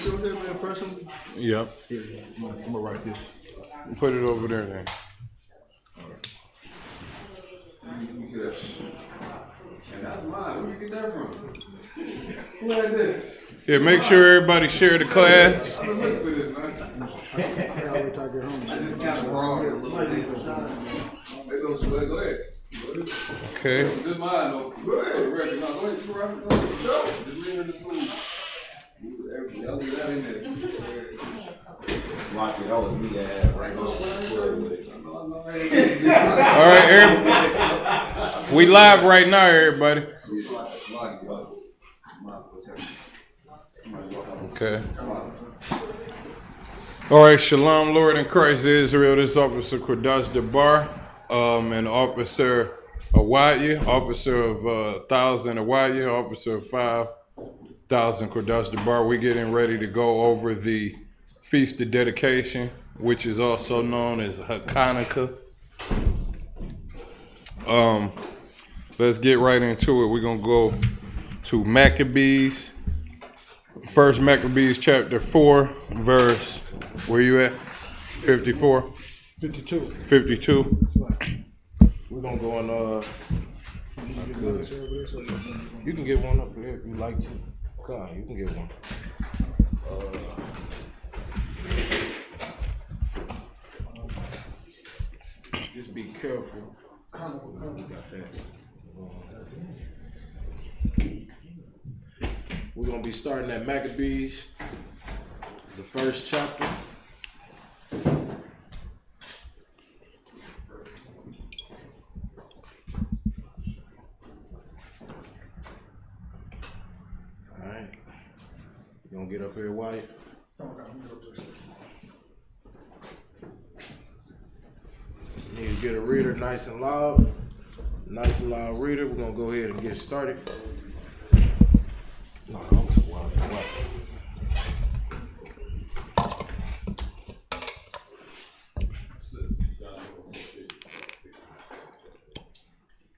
your head, man, personally? Yep. Yeah, I'm gonna write this. Put it over there then. You see that? And that's mine. Where you get that from? Who had this? Yeah, make sure everybody share the class. I'm looking for this, man. I always talk at home. I just got wrong a little bit. They go ahead. Okay. This is mine, though. Go ahead. Go ahead. Just leave it in the school. Y'all leave that in there. Like that was me right now. All right, we live right now, everybody. Okay. All right, Shalom, Lord in Christ Israel. This is Officer Quadash Debar, and Officer Awaya, Officer of 1,000 Awaya, Officer of 5,000 Quadash Debar. We're getting ready to go over the Feast of Dedication, which is also known as Hachaanakah. Let's get right into it. We're going to go to Maccabees. First Maccabees chapter 4, verse, where you at? 54? 52. 52. We're gonna go on you can get one up here if you like to. Come on, you can get one. Just be careful. We're gonna be starting at Maccabees, the first chapter. Alright. You gonna get up here, Wyatt? You need to get a reader nice and loud. Nice and loud reader. We're gonna go ahead and get started. No, I'm too wild.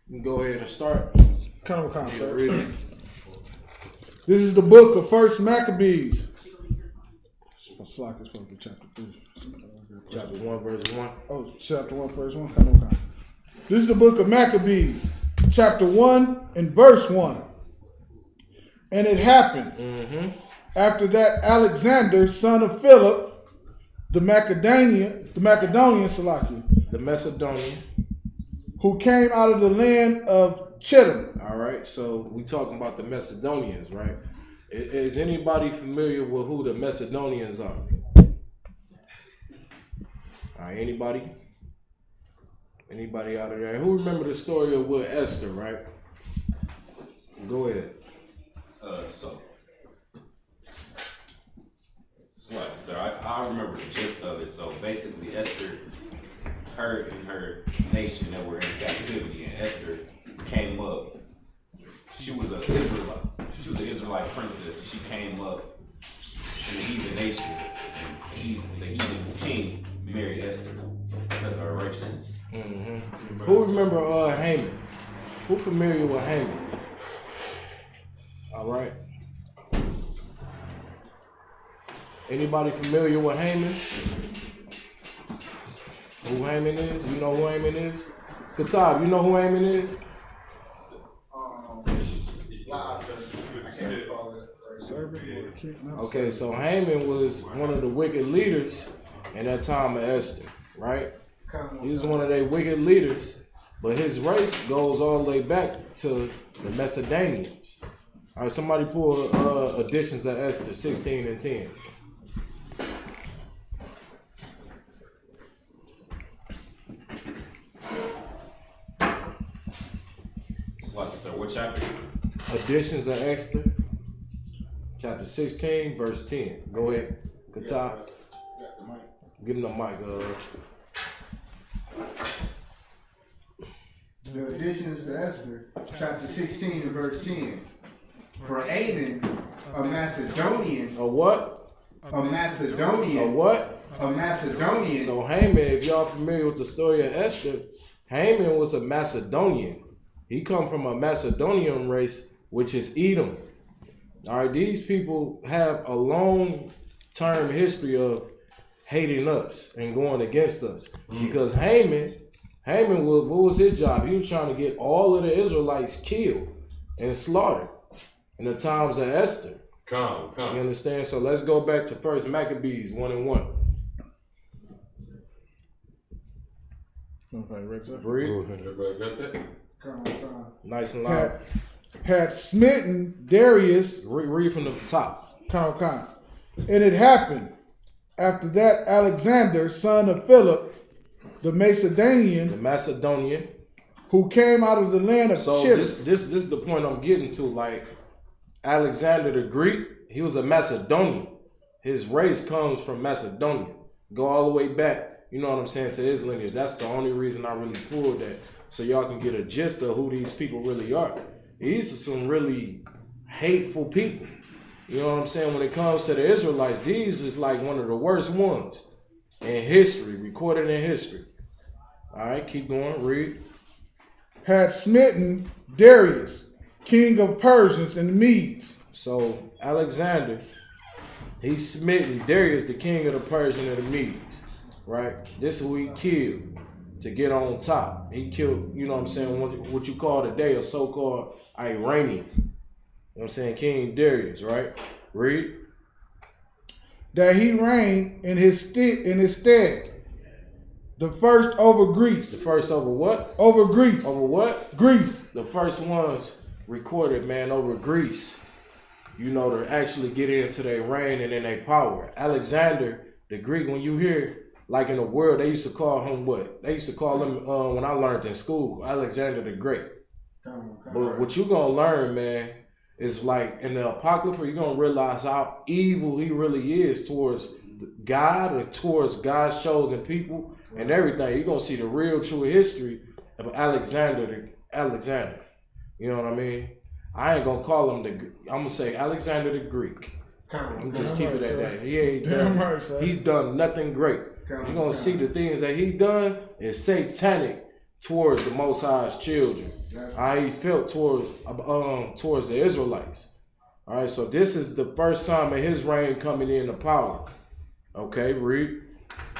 You can go ahead and start. Kind of a concept. This is the book of First Maccabees. Slack is from chapter 3. Chapter 1, verse 1. Oh, chapter 1, verse 1. Kind of. This is the book of Maccabees, chapter 1 and verse 1. And it happened after that Alexander, son of Philip, the Macedonian, who came out of the land of Chittim. All right, so we talking about the Macedonians, right? Is anybody familiar with who the Macedonians are? All right, anybody? Anybody out of there? Who remember the story of with Esther, right? Go ahead. So I remember the gist of it. So basically, Esther, her and her nation that were in captivity, and Esther came up. She was an Israelite. She was an Israelite princess. She came up in the heathen nation, and the heathen king married Esther because of her righteousness. Who remember Haman? Who familiar with Haman? All right. Anybody familiar with Haman? Who Haman is? You know who Haman is? Katab, you know who Haman is? Okay, so Haman was one of the wicked leaders in that time of Esther, right? He was one of their wicked leaders, but his race goes all the way back to the Macedonians. All right, somebody pull editions of Esther 16 and 10. So what chapter? Editions of Esther, chapter 16, verse 10. Go ahead, Katab. Give him the mic. The additions to Esther, chapter 16 and verse 10. For Haman, a Macedonian. A what? A Macedonian. A what? A Macedonian. So Haman, if y'all familiar with the story of Esther, Haman was a Macedonian. He come from a Macedonian race, which is Edom. All right, these people have a long-term history of hating us and going against us. Because Haman was, what was his job? He was trying to get all of the Israelites killed and slaughtered in the times of Esther. Come. You understand? So let's go back to First Maccabees 1:1. Read. Everybody got that? Nice and loud. Had smitten Darius. Read from the top. And it happened after that Alexander, son of Philip, the Macedonian, who came out of the land of So Chip. this is the point I'm getting to. Like Alexander the Greek, he was a Macedonian. His race comes from Macedonia. Go all the way back, you know what I'm saying, to his lineage. That's the only reason I really pulled that. So y'all can get a gist of who these people really are. These are some really hateful people. You know what I'm saying? When it comes to the Israelites, these is like one of the worst ones in history, recorded in history. All right, keep going, read. Had smitten Darius, king of Persians and Medes. So Alexander, he smitten Darius, the king of the Persian and the Medes, right? This is who he killed to get on top. He killed, you know what I'm saying, what you call today a so-called Iranian. You know what I'm saying? King Darius, right? Read. That he reigned in his stead. The first over Greece. The first over what? Over Greece. Over what? Greece. The first ones recorded, man, over Greece. You know, to actually get into their reign and in their power. Alexander, the Greek, when you hear, like in the world, they used to call him what? They used to call him, when I learned in school, Alexander the Great. But what you gonna learn, man, is like in the Apocrypha, you're gonna realize how evil he really is towards God and towards God's chosen people and everything. You're gonna see the real true history of Alexander. You know what I mean? I ain't gonna call him I'm gonna say Alexander the Greek. I'm just keep it at that. He ain't done, he's done nothing great. You're gonna see the things that he done is satanic towards the Most High's children. How he felt towards the Israelites. All right, so this is the first time of his reign coming into power. Okay, read.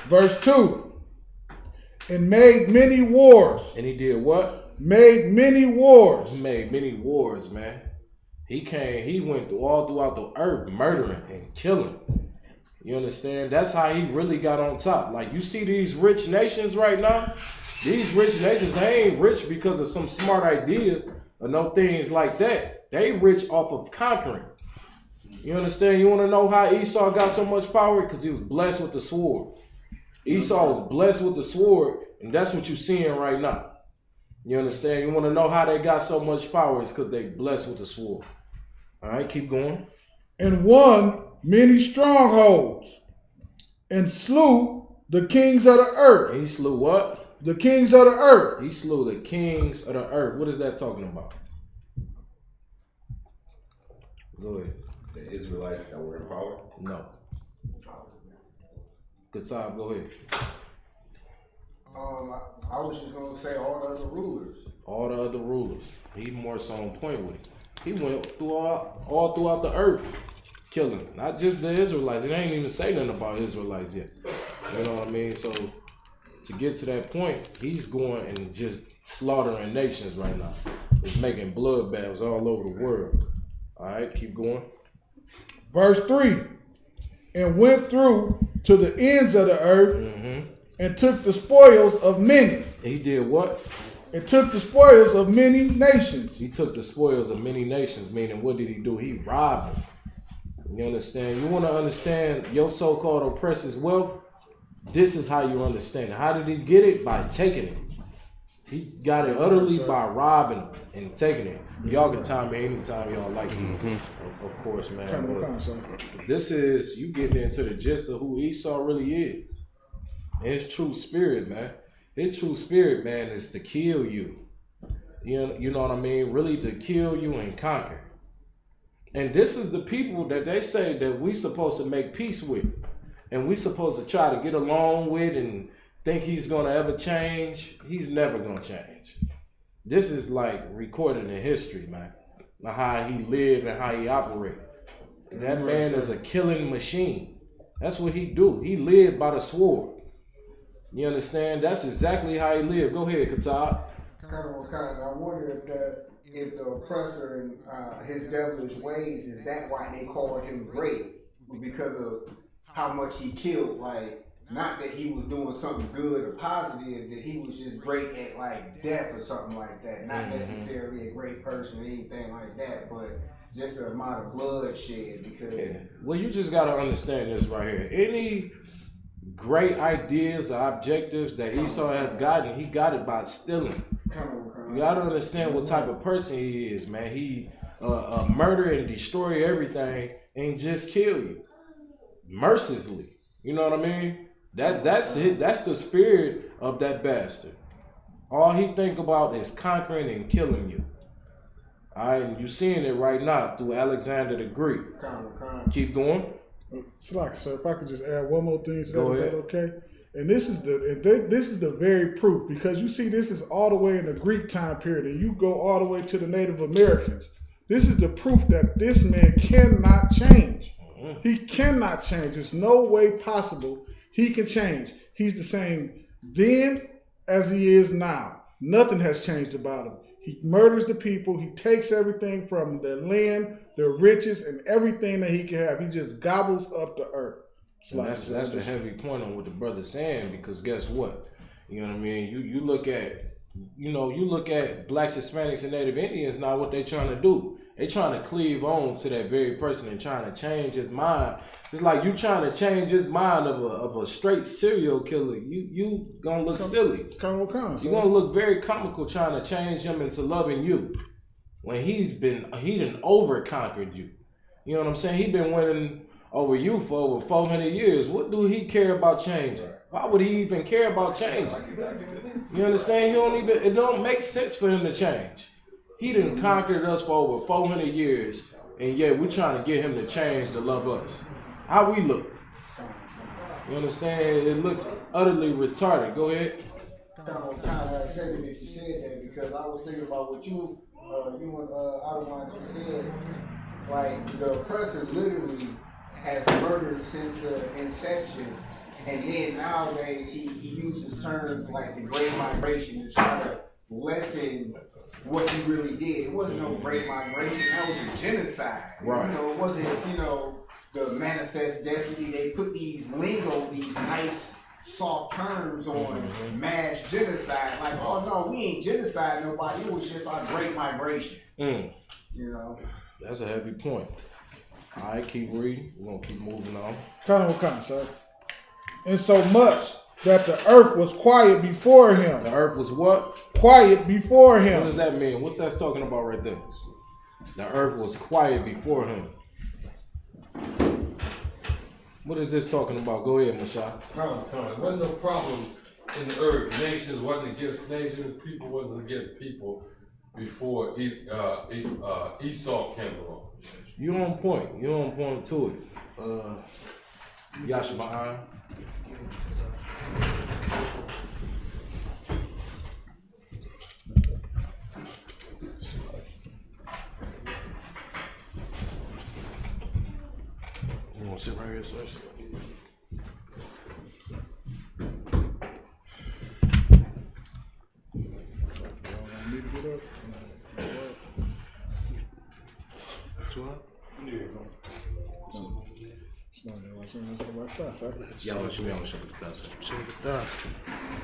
Verse 2. And made many wars. And he did what? Made many wars. He made many wars, man. He went all throughout the earth, murdering and killing. You understand? That's how he really got on top. Like, you see these rich nations right now? These rich nations, they ain't rich because of some smart idea or no things like that. They rich off of conquering. You understand? You want to know how Esau got so much power? Because he was blessed with the sword. Esau was blessed with the sword, and that's what you're seeing right now. You understand? You want to know how they got so much power? It's because they blessed with the sword. All right, keep going. And won many strongholds, and slew the kings of the earth. And he slew what? The kings of the earth. He slew the kings of the earth. What is that talking about? Go ahead. The Israelites that were in power? No. Good time. Go ahead. I was just gonna say all the other rulers. All the other rulers. He more so on point with it. He went through all throughout the earth, killing. Not just the Israelites. It ain't even say nothing about Israelites yet. You know what I mean? So to get to that point, he's going and just slaughtering nations right now. He's making bloodbaths all over the world. All right, keep going. Verse 3. And went through to the ends of the earth, and took the spoils of many. He did what? And took the spoils of many nations. He took the spoils of many nations, meaning what did he do? He robbed them. You understand? You want to understand your so-called oppressor's wealth? This is how you understand it. How did he get it? By taking it. He got it utterly by robbing them and taking it. Y'all can time me anytime y'all like to. Of course, man. But this is, you getting into the gist of who Esau really is. His true spirit, man. His true spirit, man, is to kill you. You know what I mean? Really to kill you and conquer. And this is the people that they say that we supposed to make peace with. And we supposed to try to get along with and think he's going to ever change. He's never going to change. This is like recorded in history, man. How he lived and how he operated. That man is a killing machine. That's what he do. He lived by the sword. You understand? That's exactly how he lived. Go ahead, Qatar. I wonder if the oppressor and his devilish ways, is that why they called him great? Because of how much he killed. Like, not that he was doing something good or positive, that he was just great at like death or something like that. Not necessarily a great person or anything like that, but just the amount of blood shed. Because well, you just gotta understand this right here. Any great ideas or objectives that Esau has gotten, he got it by stealing. You gotta understand what type of person he is, man. He murder and destroy everything and just kill you mercilessly. You know what I mean? That's the spirit of that bastard. All he think about is conquering and killing you. All right, and you seeing it right now through Alexander the Greek. Keep going. Slack, so if I could just add one more thing to that, Go is ahead. that okay? And this is the very proof, because you see this is all the way in the Greek time period, and you go all the way to the Native Americans. This is the proof that this man cannot change. He cannot change. There's no way possible he can change. He's the same then as he is now. Nothing has changed about him. He murders the people. He takes everything from their land, their riches, and everything that he can have. He just gobbles up the earth. That's a heavy point on what the brother's saying, because guess what? You know what I mean? You look at blacks, Hispanics, and Native Indians now, what they trying to do. They trying to cleave on to that very person and trying to change his mind. It's like you trying to change his mind of a straight serial killer. You gonna look silly. You're gonna look very comical trying to change him into loving you when he done over conquered you. You know what I'm saying? He been winning over you for over 400 years. What do he care about changing? Why would he even care about changing? You understand? It don't make sense for him to change. He done conquered us for over 400 years, and yet we're trying to get him to change to love us. How we look? You understand? It looks utterly retarded. Go ahead. Kind of excited that you said that, because I was thinking about what you and Adonai just said. Like, the oppressor literally has murdered since the inception, and then nowadays he uses terms like the Great Migration to try to lessen what he really did. It wasn't no Great Migration. That was a genocide. Right. It wasn't, the manifest destiny. They put these lingo, these nice, soft terms on mass genocide. Like, oh no, we ain't genocide nobody. It was just our Great Migration. That's a heavy point. All right, keep reading. We're going to keep moving on. Come, sir. And so much that the earth was quiet before him. The earth was what? Quiet before him. What does that mean? What's that talking about right there? The earth was quiet before him. What is this talking about? Go ahead, Mashah. There wasn't no problem in the earth. Nations wasn't against nations. People wasn't against people before Esau came along. You on point. You on point to it. Yashima. You want to sit right here, sir? Need to get up.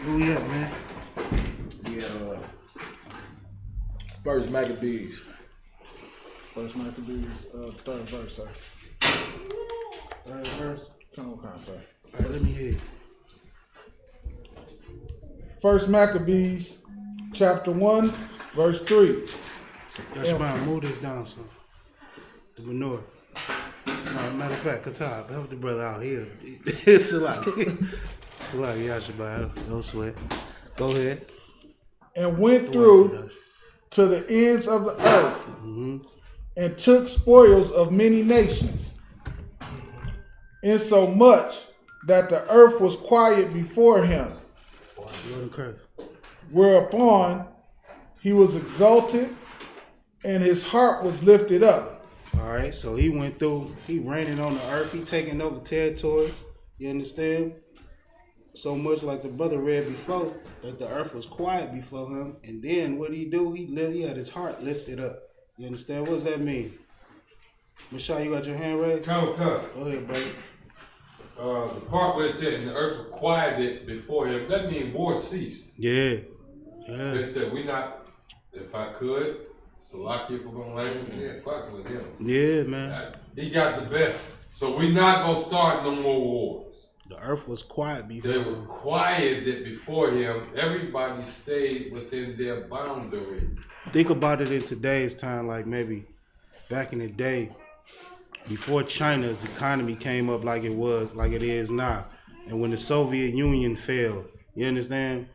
Who we at, man? First Maccabees. First Maccabees, third verse, sir. Third verse. Come on, sir. All right, let me hear it. First Maccabees, chapter 1, verse 3. That's fine. Move this down, son. The manure. Matter of fact, Qatar, help the brother out here. It's a lot. It's a lot, Yashima. Don't sweat. Go ahead. And went through to the ends of the earth, and took spoils of many nations, insomuch that the earth was quiet before him. Whereupon he was exalted, and his heart was lifted up, All right, so he went through. He reigning on the earth. He taking over territories. You understand? So much like the brother read before, that the earth was quiet before him. And then what he do? He had his heart lifted up. You understand? What does that mean? Michelle, you got your hand raised? Come. Go ahead, brother. The part where it said, and the earth was quieted before him, that means war ceased. Yeah. They said, we not, if I could, Salaki for going language, yeah, fuck with him. Yeah, man. He got the best. So we not gonna start no more wars. The earth was quiet before They was quieted before him. Everybody stayed within their boundary. Think about it in today's time, like maybe back in the day, before China's economy came up like it is now, and when the Soviet Union fell, you understand?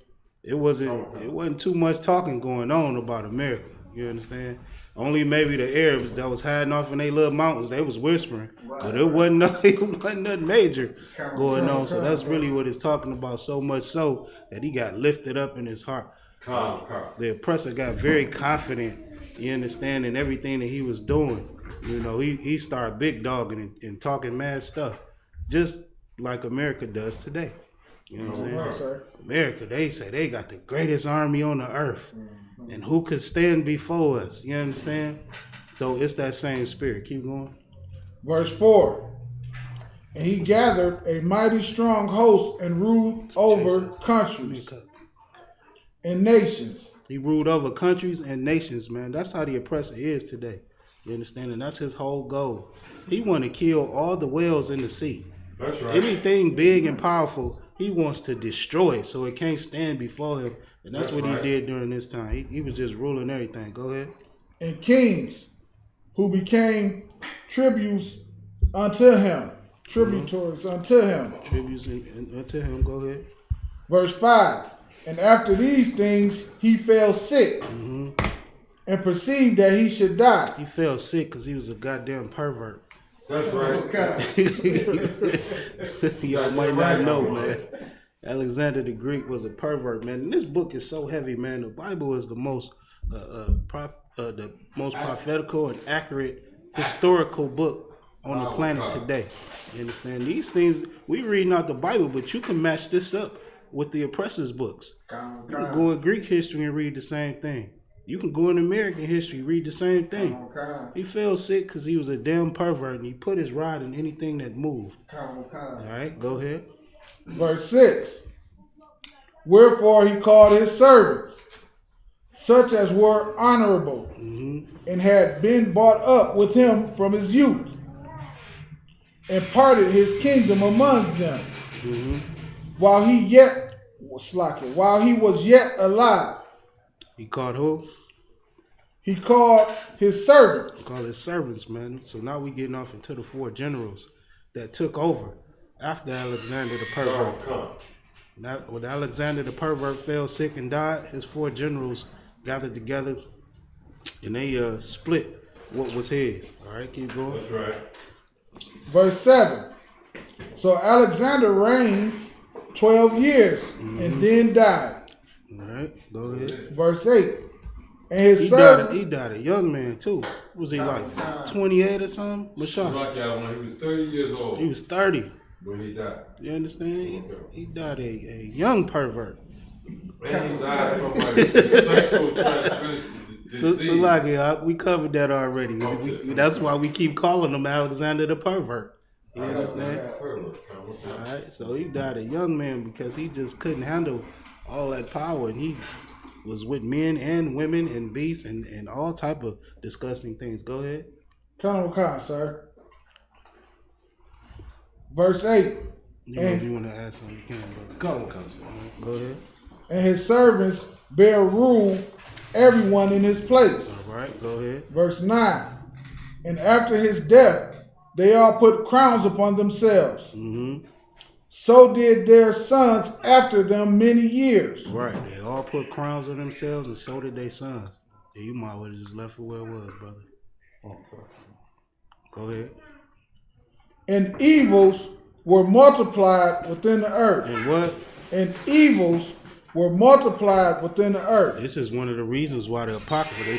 It wasn't too much talking going on about America. You understand? Only maybe the Arabs that was hiding off in their little mountains, they was whispering, but it wasn't nothing major going on. So that's really what it's talking about. So much so that he got lifted up in his heart. The oppressor got very confident. You understand, in everything that he was doing. You know, he started big dogging and talking mad stuff, just like America does today. You know what I'm saying? America, they say they got the greatest army on the earth. And who could stand before us? You understand? So it's that same spirit. Keep going. Verse 4. And he gathered a mighty strong host and ruled over countries and nations. He ruled over countries and nations, man. That's how the oppressor is today. You understand? And that's his whole goal. He want to kill all the whales in the sea. That's right. Anything big and powerful, he wants to destroy it so it can't stand before him. And that's what right. he did during this time. He was just ruling everything. Go ahead. And kings who became tributes unto him. Tributaries unto him. Tributes unto him. Go ahead. Verse 5. And after these things he fell sick and perceived that he should die. He fell sick because he was a goddamn pervert. That's right. Y'all might not know, man. Alexander the Greek was a pervert, man. And this book is so heavy, man. The Bible is the most prophetical and accurate historical book on the planet today. You understand? These things, we reading out the Bible, but you can match this up with the oppressor's books. You can go in Greek history and read the same thing. You can go in American history, read the same thing. He fell sick because he was a damn pervert and he put his rod in anything that moved. All right, go ahead. Verse 6. Wherefore he called his servants, such as were honorable, and had been brought up with him from his youth, and parted his kingdom among them, while he was yet alive. He called who? He called his servants. He called his servants, man. So now we getting off into the 4 generals that took over after Alexander the pervert. When Alexander the pervert fell sick and died, his 4 generals gathered together and they split what was his. All right, keep going. That's right. Verse 7. So Alexander reigned 12 years and then died. All right, go ahead. Verse 8. And his servant. He died a young man too. Was he like 28 or something? Mashawn. When he was 30 years old. He was 30. When he died. You understand? He died a young pervert. And he died from like sexual transmission disease. So like, we covered that already. That's why we keep calling him Alexander the pervert. You understand? All right, so he died a young man because he just couldn't handle all that power, and he was with men and women and beasts and all type of disgusting things. Go ahead. Hachaanakah, sir. Verse 8. If you want to add something, you can. Go ahead. And his servants bear rule everyone in his place. All right, go ahead. Verse 9. And after his death, they all put crowns upon themselves. So did their sons after them many years. Right, they all put crowns on themselves, and so did their sons. Yeah, you might have just left it where it was, brother. Go ahead. And evils were multiplied within the earth. And what? And evils were multiplied within the earth. This is one of the reasons why the Apocrypha, the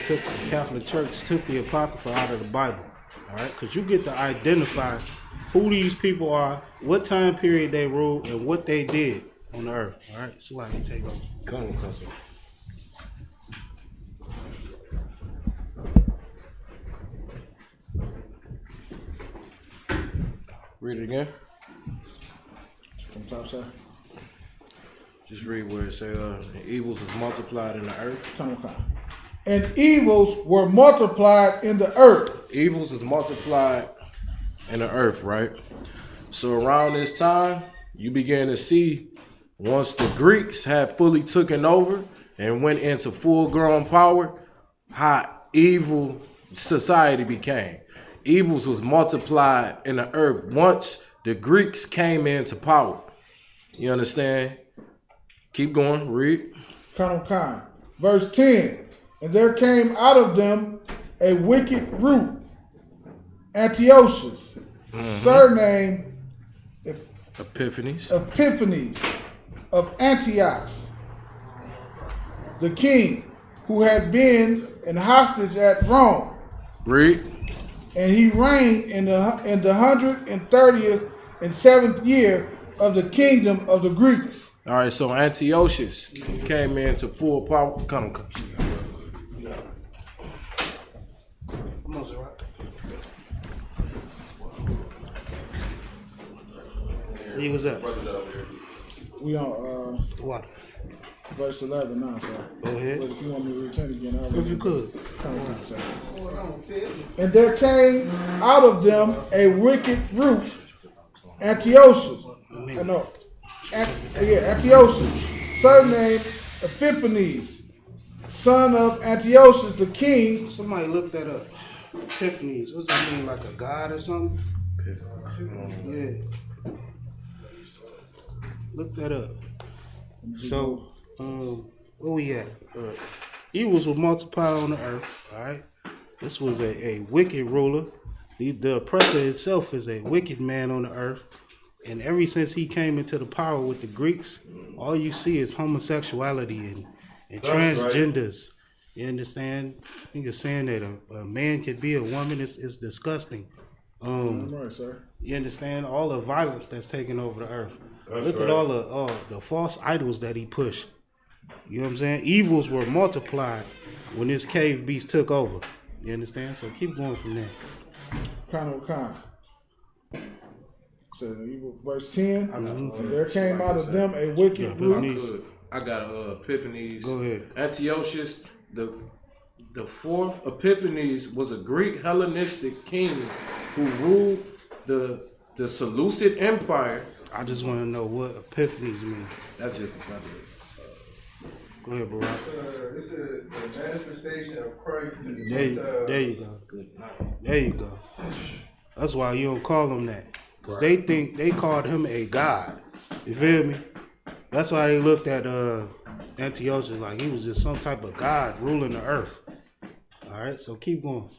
Catholic Church took the Apocrypha out of the Bible. All right, because you get to identify who these people are, what time period they ruled, and what they did on the earth. All right, so like you take over. Come on, cousin. Read it again. From top side. Just read where it says, evils was multiplied in the earth. Hachaanakah. And evils were multiplied in the earth. Evils was multiplied in the earth, right? So around this time, you began to see, once the Greeks had fully taken over and went into full-grown power, how evil society became. Evils was multiplied in the earth once the Greeks came into power. You understand? Keep going, read. Hachaanakah. Verse 10. And there came out of them a wicked root, Antiochus, surnamed Epiphanes. of Antioch, the king, who had been an hostage at Rome. Read. And he reigned in the 130th and 7th year of the kingdom of the Greeks. All right, so Antiochus came into full power. Come. He was up. We on What? verse 11 now, sir. Go ahead. But if you want me to return again, I'll If you could. Hachaanakah, sir. And there came out of them a wicked root, Antiochus. Antiochus, surnamed Epiphanes, son of Antiochus the king. Somebody look that up. Epiphanies. What's that mean? Like a god or something? Yeah. Look that up. So, where we at? Evils were multiplied on the earth. All right. This was a wicked ruler. The oppressor himself is a wicked man on the earth. And ever since he came into the power with the Greeks, all you see is homosexuality and transgenders. You understand? I think it's saying that a man could be a woman. It's disgusting. Right, sir. You understand? All the violence that's taken over the earth. Look at all the false idols that he pushed. You know what I'm saying? Evils were multiplied when this cave beast took over. You understand? So keep going from there. Hachaanakah. So verse 10. And there came out of them a wicked root. I got Epiphanes. Go ahead. Antiochus, the fourth Epiphanes was a Greek Hellenistic king who ruled the Seleucid Empire. I just want to know what epiphanies mean. That's just Go ahead, Barack. This is the manifestation of Christ to the There you Gentiles. go. Good. There you go. That's why you don't call him that. Because they think they called him a god. You feel me? That's why they looked at Antiochus like he was just some type of god ruling the earth. All right, so keep going.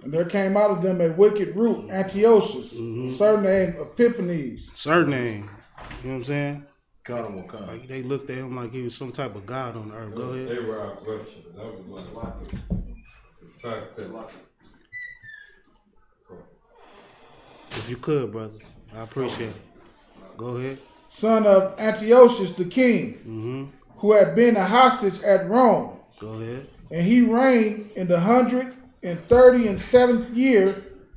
And there came out of them a wicked root, Antiochus, surnamed Epiphanes. Surname. You know what I'm saying? come. Like they looked at him like he was some type of god on the earth. Go They ahead. were our question. That was like the fact that. If you could, brother. I appreciate it. Go ahead. Son of Antiochus the king, who had been a hostage at Rome. Go ahead. And he reigned in the 137th year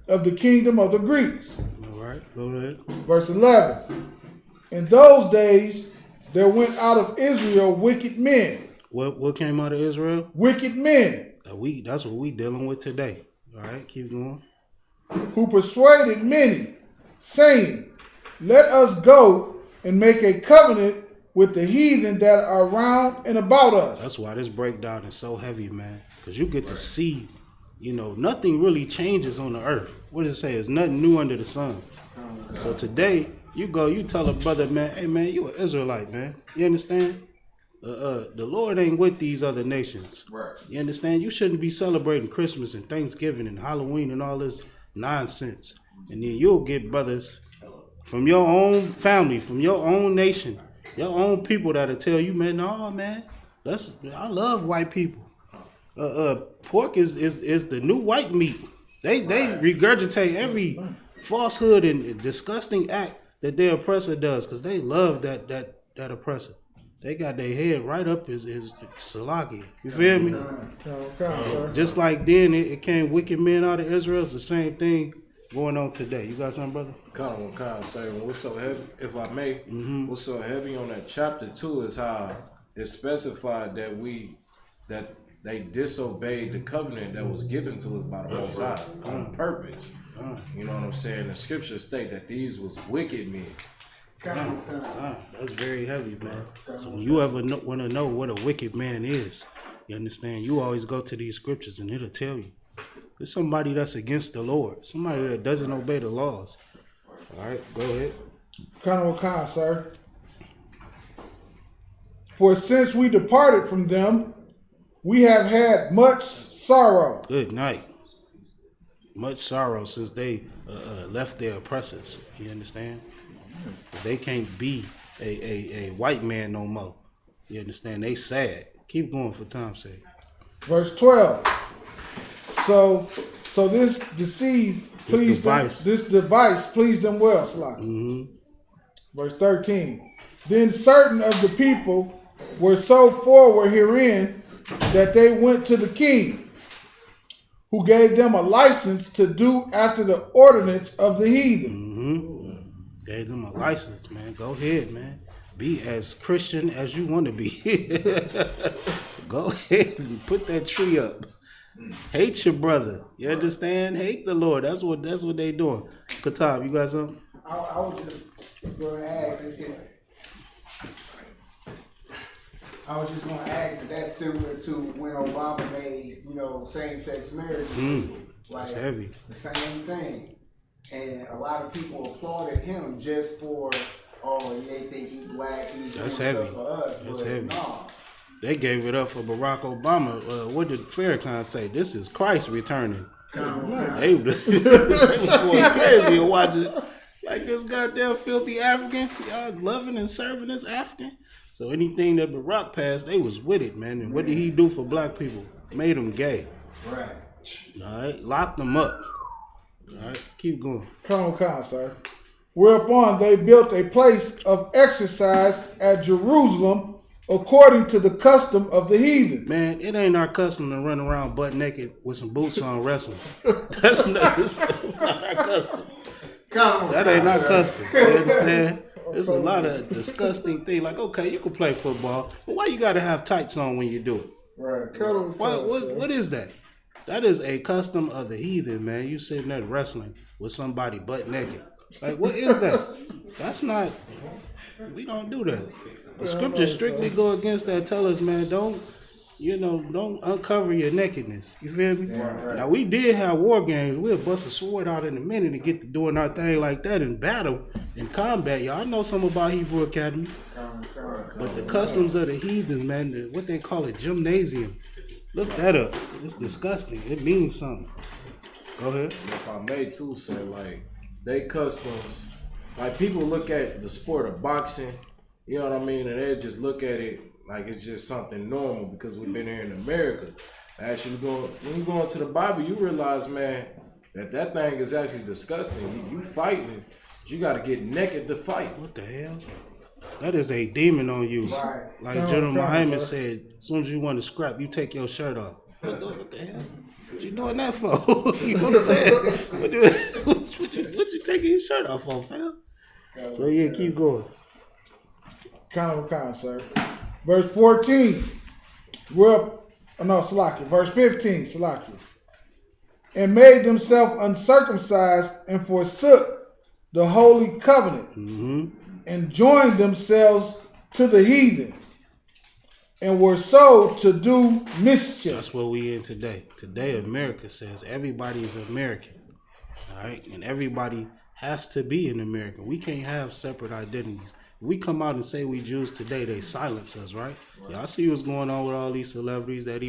of the kingdom of the Greeks. All right. Go ahead. Verse 11. In those days there went out of Israel wicked men. What came out of Israel? Wicked men That's what we dealing with today. All right. Keep going. who persuaded many, saying, let us go and make a covenant with the heathen that are round and about us. That's why this breakdown is so heavy, man. Because you get to see, nothing really changes on the earth. What does it say? There's nothing new under the sun. So today, you tell a brother, man, hey, man, you an Israelite, man. You understand? The Lord ain't with these other nations. Right. You understand? You shouldn't be celebrating Christmas and Thanksgiving and Halloween and all this nonsense. And then you'll get brothers from your own family, from your own nation, your own people that'll tell you, man, no, man, I love white people. Pork is the new white meat. They regurgitate every falsehood and disgusting act that their oppressor does, because they love that oppressor. They got their head right up his Salaki. You feel me? Just like then it came wicked men out of Israel. It's the same thing going on today. You got something, brother? Kind of say what's so heavy, if I may, what's so heavy on that chapter 2 is how it's specified that they disobeyed the covenant that was given to us by the Most High on purpose. You know what I'm saying? The scriptures state that these was wicked men. That's very heavy, man. So when you ever want to know what a wicked man is, you understand? You always go to these scriptures and it'll tell you. It's somebody that's against the Lord, somebody that doesn't obey the laws. All right, go ahead. Hachaanakah, sir. For since we departed from them, we have had much sorrow. Good night. Much sorrow since they left their oppressors. You understand? They can't be a white man no more. You understand? They sad. Keep going for time's sake. Verse 12. So this device pleased them well, Slack. Verse 13. Then certain of the people were so forward herein that they went to the king, who gave them a license to do after the ordinance of the heathen. Gave them a license, man. Go ahead, man. Be as Christian as you want to be. Go ahead and put that tree up. Hate your brother. You understand? Hate the Lord. That's what they doing. Katab, you got something? I was just going to ask if that's similar to when Obama made, same-sex marriage. That's heavy. The same thing. And a lot of people applauded him just for, they think he's black, he's doing stuff for us. That's heavy. Nah. They gave it up for Barack Obama. What did Farrakhan say? This is Christ returning. They was going crazy and watching like this goddamn filthy African. Y'all loving and serving this African. So anything that Barack passed, they was with it, man. And what did he do for black people? Made them gay. Right. All right. Locked them up. All right. Keep going. Hachaanakah, sir. Whereupon they built a place of exercise at Jerusalem, according to the custom of the heathen. Man, it ain't our custom to run around butt naked with some boots on wrestling. That's not our custom. That ain't our custom. You understand? There's a lot of disgusting things. Like, okay, you can play football, but why you got to have tights on when you do it? Right. What is that? That is a custom of the heathen, man. You sitting there wrestling with somebody butt naked. Like, what is that? That's not... We don't do that. The scriptures strictly go against that. Tell us, man, don't uncover your nakedness. You feel me? Right. Now, we did have war games. We'll bust a sword out in a minute and get to doing our thing like that in battle, in combat. Y'all know something about Hebrew Academy. But the customs of the heathen, man, what they call it, gymnasium. Look that up. It's disgusting. It means something. Go ahead. If I may too say, like, they customs... Like, people look at the sport of boxing, you know what I mean, and they just look at it like it's just something normal because we've been here in America. Actually, when you go into the Bible, you realize, man, that thing is actually disgusting. You fighting, you got to get naked to fight. What the hell? That is a demon on you. Right. Like General Muhammad said, as soon as you want to scrap, you take your shirt off. What the hell? What you doing that for? You know what I'm saying? What you taking your shirt off for, fam? So yeah, keep going. Hachaanakah, sir. Verse 14. Verse 15, Salaki. And made themselves uncircumcised and forsook the holy covenant and joined themselves to the heathen and were sold to do mischief. That's what we in today. Today, America says everybody is American. All right? And everybody has to be an American. We can't have separate identities. If we come out and say we Jews today, they silence us, right? Y'all see what's going on with all these celebrities that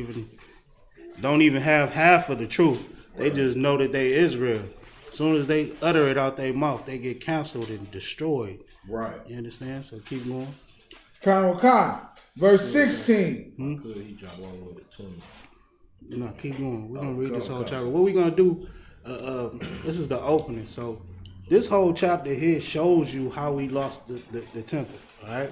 don't even have half of the truth. They just know that they Israel. As soon as they utter it out their mouth, they get canceled and destroyed. Right. You understand? So keep going. Hachaanakah. Verse 16. Could he drop all the way to 20? No, keep going. We're going to read this whole chapter. What we going to do this is the opening. So this whole chapter here shows you how we lost the temple. All right,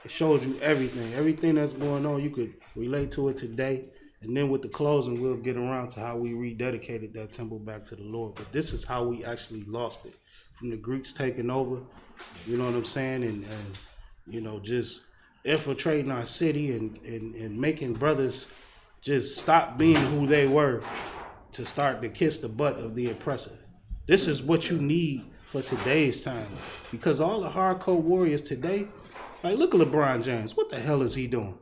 it shows you everything that's going on. You could relate to it today, and then with the closing, we'll get around to how we rededicated that temple back to the Lord. But this is how we actually lost it, from the Greeks taking over. You know what I'm saying, and you know, just infiltrating our city and making brothers just stop being who they were to start to kiss the butt of the oppressor. This is what you need for today's time. Because all the hardcore warriors today, like, look at LeBron James. What the hell is he doing?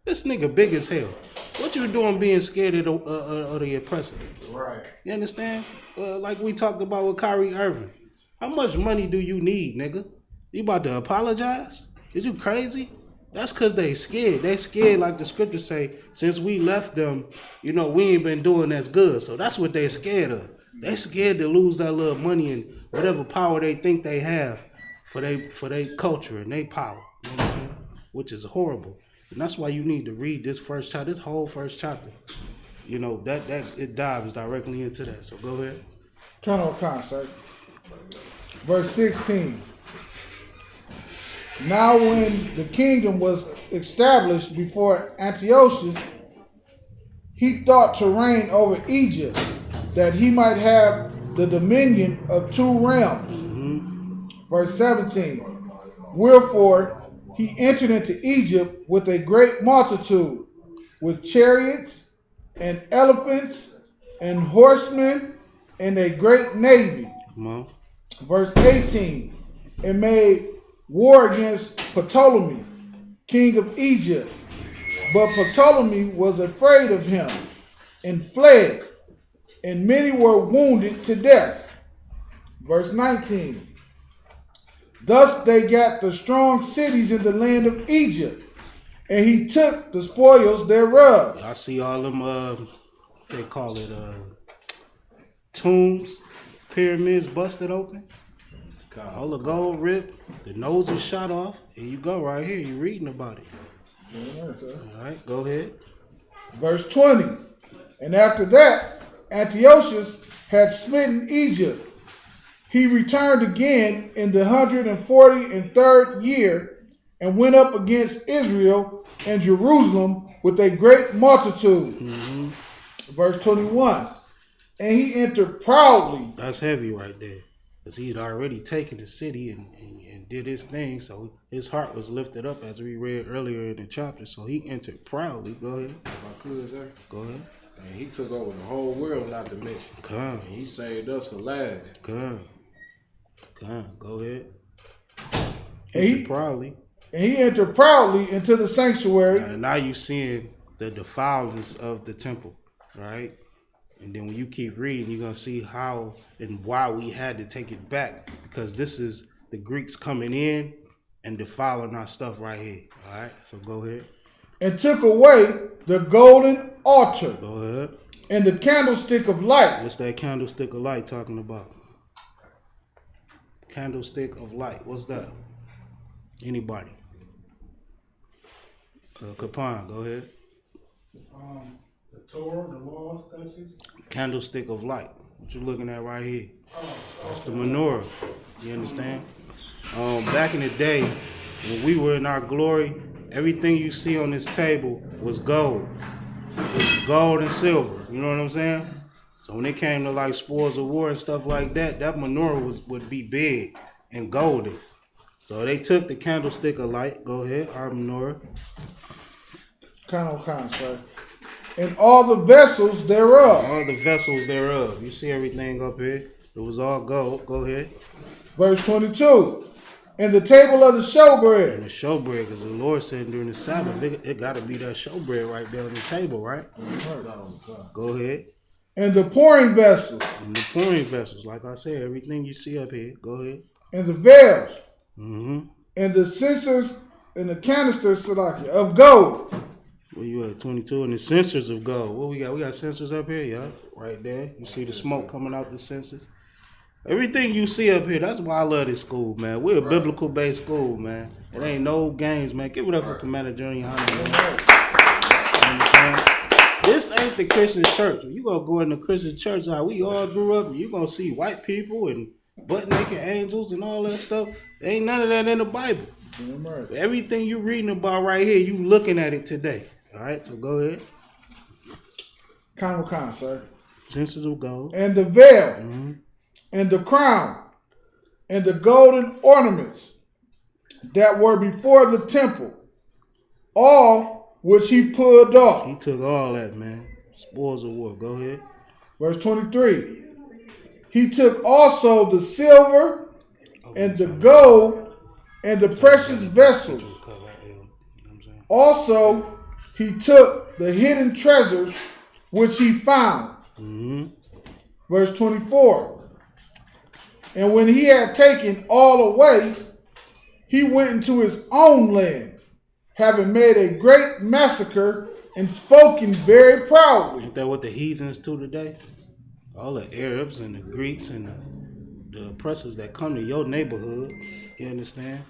This nigga big as hell. What you doing being scared of the oppressor? Right. You understand? Like we talked about with Kyrie Irving. How much money do you need, nigga? You about to apologize? Is you crazy? That's because they scared. They scared, like the scriptures say, since we left them, you know, we ain't been doing as good. So that's what they scared of. They scared to lose that little money and whatever power they think they have for their culture and their power. You know what I'm saying? Which is horrible. And that's why you need to read this first chapter, this whole first chapter. You know, that it dives directly into that. So go ahead. Turn on concept. Verse 16. Now when the kingdom was established before Antiochus, he thought to reign over Egypt, that he might have the dominion of two realms. Verse 17. Wherefore he entered into Egypt with a great multitude, with chariots and elephants and horsemen and a great navy. Come on. Verse 18. And made war against Ptolemy, king of Egypt. But Ptolemy was afraid of him and fled, and many were wounded to death. Verse 19. Thus they got the strong cities in the land of Egypt, and he took the spoils thereof. I see all them, they call it tombs, pyramids busted open. All the gold ripped, the nose is shot off. Here you go, right here. You're reading about it. All right, go ahead. Verse 20. And after that, Antiochus had smitten Egypt. He returned again in the 143rd year and went up against Israel and Jerusalem with a great multitude. Verse 21. And he entered proudly. That's heavy right there. Because he had already taken the city and did his thing. So his heart was lifted up, as we read earlier in the chapter. So he entered proudly. Go ahead. If I could, sir. Go ahead. And he took over the whole world, not to mention. Come. And he saved us for last. Come. Go ahead. And he entered proudly into the sanctuary. And now you seeing the defilements of the temple, right? And then when you keep reading, you're going to see how and why we had to take it back. Because this is the Greeks coming in and defiling our stuff right here. All right, so go ahead. And took away the golden altar. Go ahead. And the candlestick of light. What's that candlestick of light talking about? Candlestick of light. What's that? Anybody? Kapan, go ahead. The Torah, the law, statutes. Candlestick of light. What you looking at right here? That's the menorah. You understand? Back in the day, when we were in our glory, everything you see on this table was gold. It was gold and silver. You know what I'm saying? So when it came to like spoils of war and stuff like that, that menorah would be big and golden. So they took the candlestick of light. Go ahead, our menorah. Sir. And all the vessels thereof. All the vessels thereof. You see everything up here. It was all gold. Go ahead. Verse 22. And the table of the showbread. And the showbread, because the Lord said during the Sabbath, it got to be that showbread right there on the table, right? Go ahead. And the pouring vessels. And the pouring vessels, like I said, everything you see up here. Go ahead. And the veils. Mm-hmm. And the censers and the canisters of gold. Where you at? 22. And the censers of gold. What we got? We got censers up here, yeah. Right there. You see the smoke coming out the censers. Everything you see up here, that's why I love this school, man. We're a biblical-based school, man. It ain't no games, man. Give it up for Commander Junior Hunter, man. This ain't the Christian church. You gonna go in the Christian church how we all grew up, and you gonna see white people and butt naked angels and all that stuff. There ain't none of that in the Bible. Right. Everything you reading about right here, you looking at it today. All right, so go ahead. Hachaanakah, sir. Sensitive gold. And the veil, and the crown, and the golden ornaments that were before the temple, all which he pulled off. He took all that, man. Spoils of war. Go ahead. Verse 23. He took also the silver and the gold and the precious vessels. Also, he took the hidden treasures which he found. Verse 24. And when he had taken all away, he went into his own land, having made a great massacre and spoken very proudly. Ain't that what the heathens do today? All the Arabs and the Greeks and the oppressors that come to your neighborhood, you understand?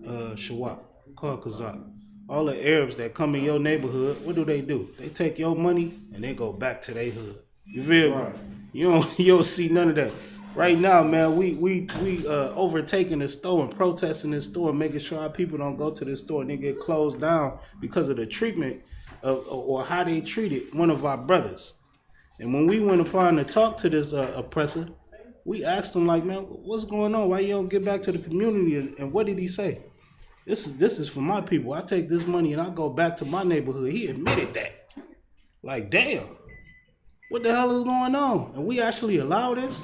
Shawak, Kazakh. All the Arabs that come in your neighborhood, what do? They take your money and they go back to their hood. You feel me? You don't see none of that. Right now, man, we overtaking the store and protesting the store, making sure our people don't go to the store and they get closed down because of the treatment or how they treated one of our brothers. And when we went upon to talk to this oppressor, we asked him like, man, what's going on? Why you don't get back to the community? And what did he say? This is for my people. I take this money and I go back to my neighborhood. He admitted that. Like, damn, what the hell is going on? And we actually allow this?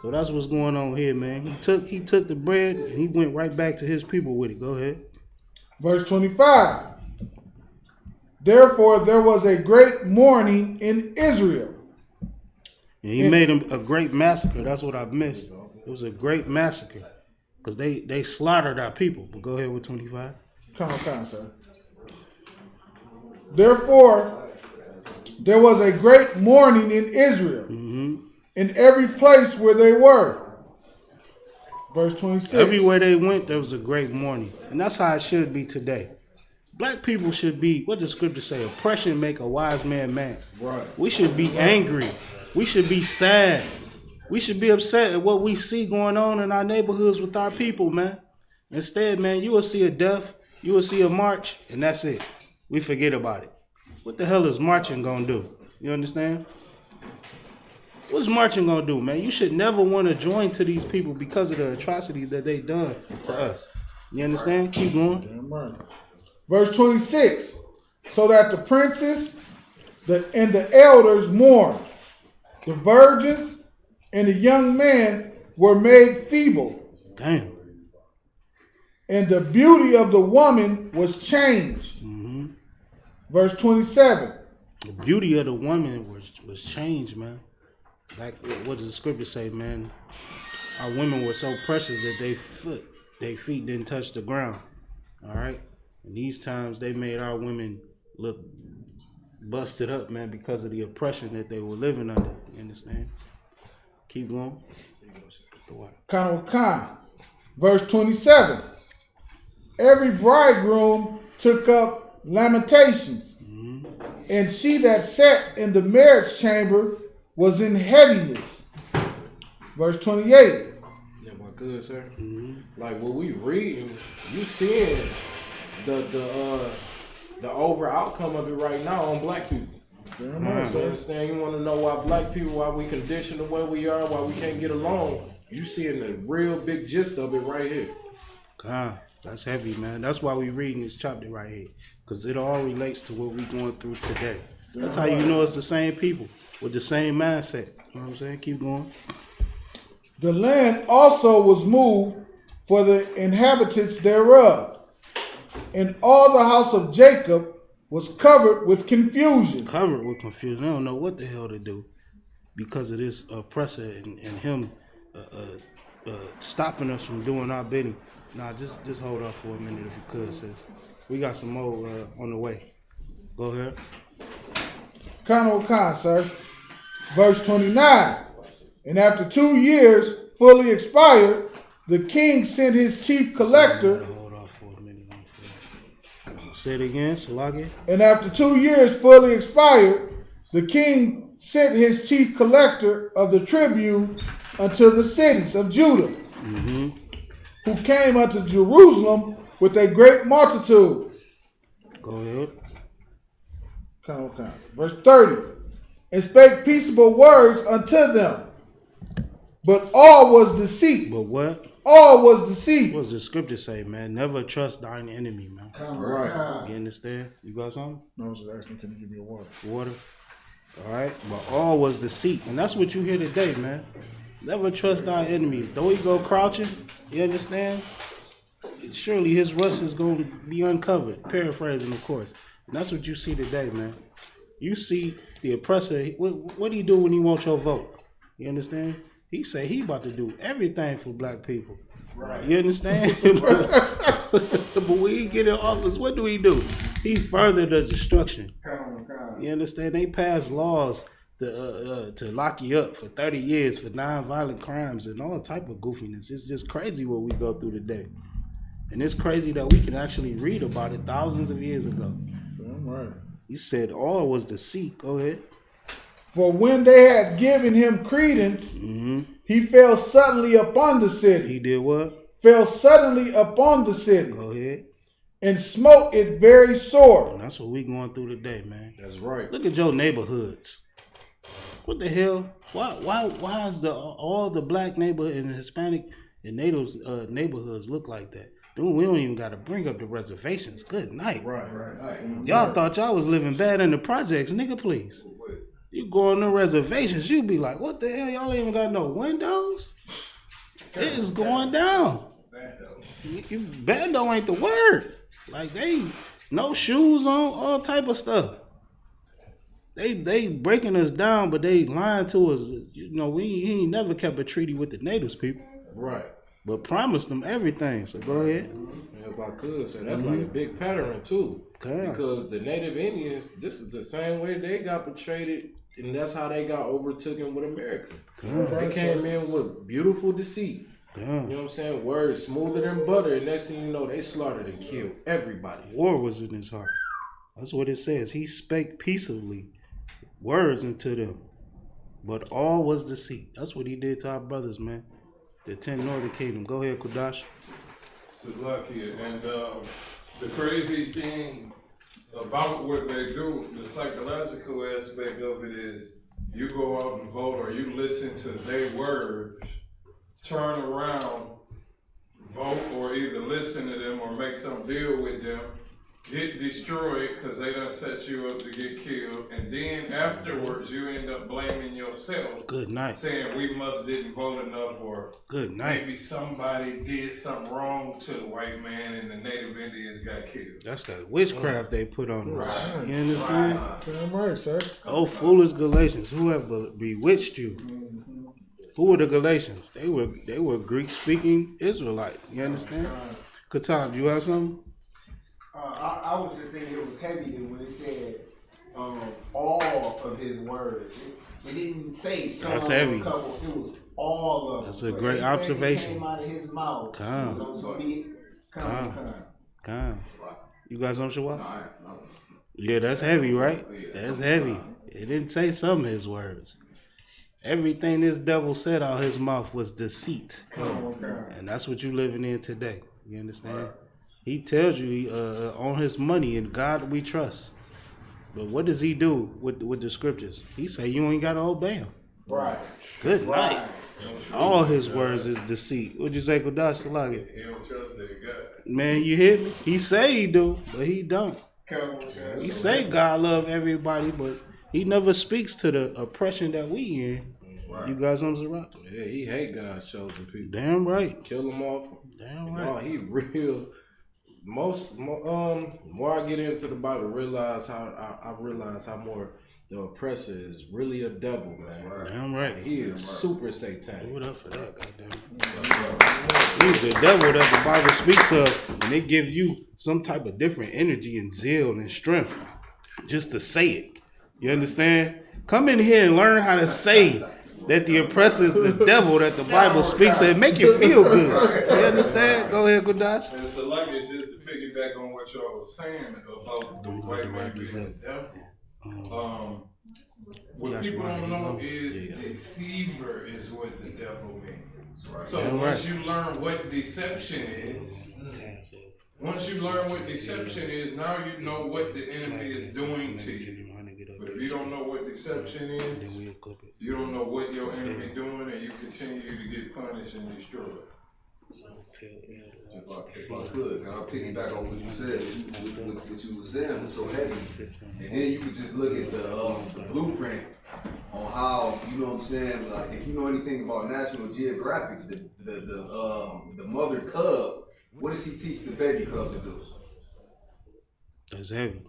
So that's what's going on here, man. He took the bread and he went right back to his people with it. Go ahead. Verse 25. Therefore there was a great mourning in Israel. And he made him a great massacre. That's what I missed. It was a great massacre because they slaughtered our people. But go ahead with 25. Come on, sir. Therefore there was a great mourning in Israel. In every place where they were. Verse 26. Everywhere they went, there was a great mourning. And that's how it should be today. Black people should be, what does scripture say? Oppression make a wise man mad. Right. We should be angry. We should be sad. We should be upset at what we see going on in our neighborhoods with our people, man. Instead, man, you will see a death, you will see a march, and that's it. We forget about it. What the hell is marching gonna do? You understand? What's marching gonna do, man? You should never want to join to these people because of the atrocities that they done to us. You understand? Keep going. Verse 26. So that the princes and the elders mourned. The virgins and the young men were made feeble. Damn. And the beauty of the woman was changed. Verse 27. The beauty of the woman was changed, man. Like, what does the scripture say, man? Our women were so precious that their feet didn't touch the ground. All right? And these times, they made our women look busted up, man, because of the oppression that they were living under. You understand? Keep going. Hachaanakah. Verse 27. Every bridegroom took up lamentations, and she that sat in the marriage chamber was in heaviness. Verse 28. Yeah, my good, sir. Like what we reading, you seeing the over outcome of it right now on black people. You understand? You want to know why black people, why we conditioned the way we are, why we can't get along. You seeing the real big gist of it right here. God, that's heavy, man. That's why we reading this chapter right here, because it all relates to what we going through today. That's how you know it's the same people with the same mindset. You know what I'm saying? Keep going. The land also was moved for the inhabitants thereof, and all the house of Jacob was covered with confusion. Covered with confusion. I don't know what the hell to do because of this oppressor and him stopping us from doing our bidding. Nah, just hold off for a minute if you could, sis. We got some more on the way. Go ahead. Hachaanakah, sir. Verse 29. And after 2 years fully expired, the king sent his chief collector. Hold off for a minute. Say it again, Salagi. And after 2 years fully expired, the king sent his chief collector of the tribute unto the cities of Judah, who came unto Jerusalem with a great multitude. Go ahead. Verse 30. And spake peaceable words unto them, but all was deceit. But what? All was deceit. What does the scripture say, man? Never trust thine enemy, man. Right. You understand? You got something? No, I was just asking, can you give me a water? Water. All right. But all was deceit. And that's what you hear today, man. Never trust thy enemy. Though he go crouching, you understand? Surely his rust is going to be uncovered. Paraphrasing, of course. And that's what you see today, man. You see the oppressor. What do he do when he wants your vote? You understand? He say he about to do everything for black people. Right. You understand? But when he get in office, what do? He further the destruction. You understand? They pass laws to lock you up for 30 years for non-violent crimes and all type of goofiness. It's just crazy what we go through today. And it's crazy that we can actually read about it thousands of years ago. Right. He said all was deceit. Go ahead. For when they had given him credence, he fell suddenly upon the city. He did what? Fell suddenly upon the city. Go ahead. And smote it very sore. And that's what we going through today, man. That's right. Look at your neighborhoods. What the hell? Why is all the black neighborhood and Hispanic and natives neighborhoods look like that? Dude, we don't even got to bring up the reservations. Good night. Right. Y'all thought y'all was living bad in the projects, nigga, please. You go on the reservations, you be like, what the hell? Y'all ain't even got no windows? It is going down. Bando ain't the word. Like they no shoes on, all type of stuff. They breaking us down, but they lying to us. You know, he ain't never kept a treaty with the natives people. Right. But promised them everything. So go ahead. If I could say, that's like a big pattern too. Okay. Because the Native Indians, this is the same way they got portrayed, and that's how they got overtaken with America. They came in with beautiful deceit. You know what I'm saying? Words smoother than butter, and next thing you know, they slaughtered and killed everybody. War was in his heart. That's what it says. He spake peaceably words unto them, but all was deceit. That's what he did to our brothers, man. The 10 Northern Kingdom. Go ahead, Kudash. Salakia. And the crazy thing about what they do, the psychological aspect of it is you go out and vote or you listen to their words, turn around, vote or either listen to them or make some deal with them, get destroyed because they done set you up to get killed, and then afterwards you end up blaming yourself. Good night. Saying we must didn't vote enough, or good night. Maybe somebody did something wrong to the white man and the Native Indians got killed. That's that witchcraft they put on us. Right. You understand? Damn right, sir. Oh, foolish Galatians, who have bewitched you? Who were the Galatians? They were Greek-speaking Israelites. You understand? Katan, do you have something? I was just thinking it was heavy when it said all of his words. It didn't say some. That's heavy. Couple. It was all of them. That's a great observation. Came out of his mouth. Come. You got something, Shawak? Yeah, that's heavy, right? That's heavy. It didn't say some of his words. Everything this devil said out his mouth was deceit. And that's what you living in today. You understand? He tells you on his money, in God we trust. But what does he do with the scriptures? He say you ain't got to obey him. Right. Good night. All his words is deceit. What'd you say, Kodash Salagi? He don't trust that God. Man, you hear me? He say he do, but he don't. He say God love everybody, but he never speaks to the oppression that we in. Right. You got something, Zara? Yeah, he hate God's chosen people. Damn right. Kill them off. Damn right. No, he real. More I get into the Bible, I realize how more the oppressor is really a devil, man. Right. Damn right. He is super satanic. What up for that, goddamn? He's the devil that the Bible speaks of, and it gives you some type of different energy and zeal and strength just to say it. You understand? Come in here and learn how to say that the oppressor is the devil that the Bible speaks of. Make you feel good. You understand? Go ahead, Kudash. And so like it's just to piggyback on what y'all was saying about the white man being the devil. What people don't know is deceiver is what the devil means. Right. So Yeah, once you learn what deception is, now you know what the enemy is doing to you. But if you don't know what deception is, you don't know what your enemy doing, and you continue to get punished and destroyed. If I could, can I piggyback on what you said? What you were saying was so heavy, and then you could just look at the blueprint on how, you know what I'm saying. Like, if you know anything about National Geographic, the mother cub, what does he teach the baby cub to do? That's heavy.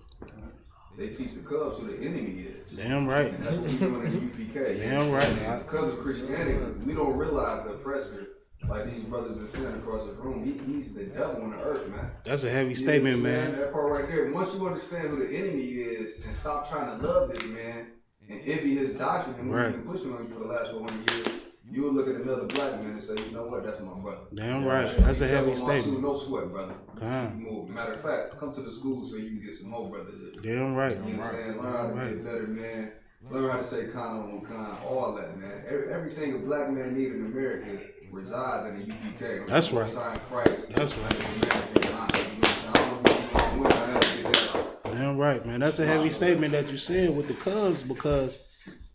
They teach the cubs who the enemy is. Damn right. And that's what we're doing in the UPK. Damn right. And because of Christianity, we don't realize the oppressor, like these brothers are saying across the room, he's the devil on the earth, man. That's a heavy statement, man. That part right there. Once you understand who the enemy is and stop trying to love this man and envy his doctrine and what he's been pushing on you for the last 400 years, you will look at another black man and say, you know what, that's my brother. Damn right. That's a heavy statement. No sweat, brother. Matter of fact, come to the school so you can get some more brotherhood. Damn right. You know what I'm saying? Learn how to be a better man. Learn how to say kind on kind. All that, man. Everything a black man needs in America resides in the UPK. That's right. Christ. That's right. Damn right, man. That's a heavy statement that you said with the cubs, because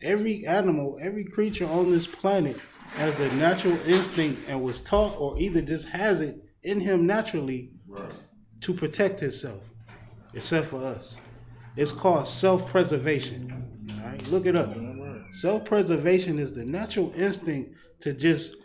every animal, every creature on this planet has a natural instinct and was taught, or either just has it in him naturally, to protect himself, except for us. It's called self-preservation. All right, look it up. Self-preservation is the natural instinct to just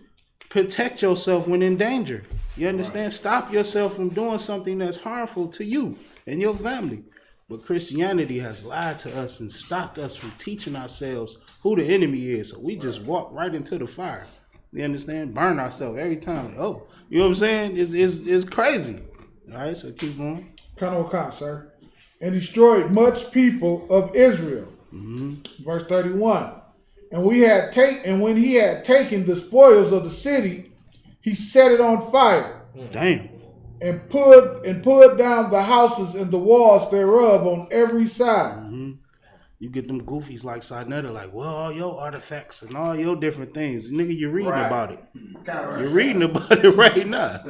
protect yourself when in danger. You understand? Stop yourself from doing something that's harmful to you and your family. But Christianity has lied to us and stopped us from teaching ourselves who the enemy is. So we just walk right into the fire. You understand? Burn ourselves every time. Like, oh, you know what I'm saying? It's crazy. All right, so keep going. Hachaanakah, sir. And destroyed much people of Israel. Verse 31. And when he had taken the spoils of the city, he set it on fire. Damn. And pulled down the houses and the walls thereof on every side. You get them goofies like Sinetta, like, well, all your artifacts and all your different things. Nigga, you're reading about it. You're reading about it right now.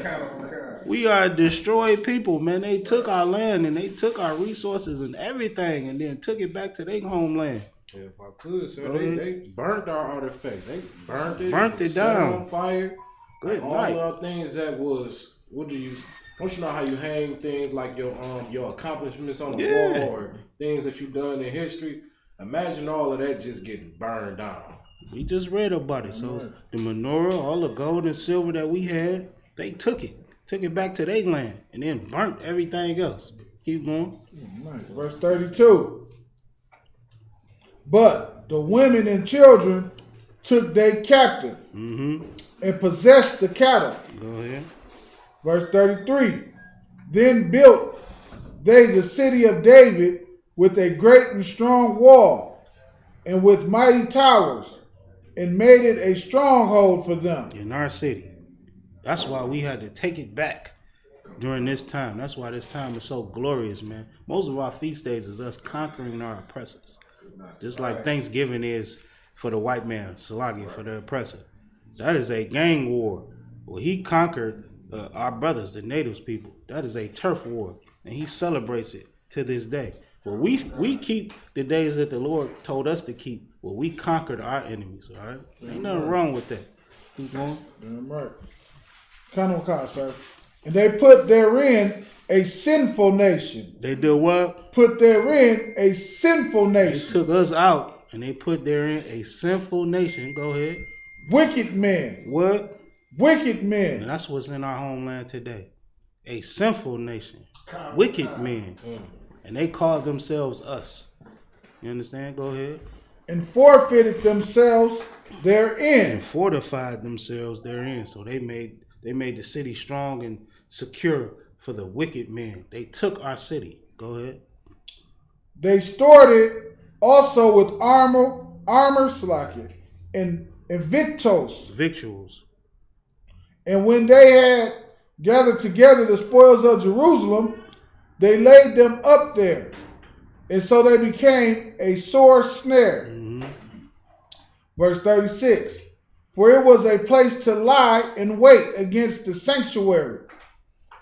We are destroyed people, man. They took our land and they took our resources and everything and then took it back to their homeland. Yeah, if I could, sir, they burnt our artifacts. They burnt it down. Set it on fire. Good all night. our things that was, don't you know how you hang things like your accomplishments on the wall or things that you done in history? Imagine all of that just getting burned down. We just read about it. So the menorah, all the gold and silver that we had, they took it back to their land and then burnt everything else. Keep going. Verse 32. But the women and children took they captive and possessed the cattle. Go ahead. Verse 33. Then built they the city of David with a great and strong wall and with mighty towers, and made it a stronghold for them. In our city. That's why we had to take it back during this time. That's why this time is so glorious, man. Most of our feast days is us conquering our oppressors. Just like Thanksgiving is for the white man, Salagi, for the oppressor. That is a gang war. Well, he conquered our brothers, the natives people. That is a turf war, and he celebrates it to this day. Well, we keep the days that the Lord told us to keep. Well, we conquered our enemies, all right? Ain't nothing wrong with that. Keep going. Damn right. Hachaanakah, sir. And they put therein a sinful nation. They did what? Put therein a sinful nation. They took us out, and they put therein a sinful nation. Go ahead. Wicked men. What? Wicked men. And that's what's in our homeland today. A sinful nation. Wicked men. And they called themselves us. You understand? Go ahead. And forfeited themselves therein. And fortified themselves therein. So they made the city strong and secure for the wicked men. They took our city. Go ahead. They stored it also with armor, and victuals. And when they had gathered together the spoils of Jerusalem, they laid them up there And so they became a sore snare. Mm-hmm. Verse 36. For it was a place to lie in wait against the sanctuary,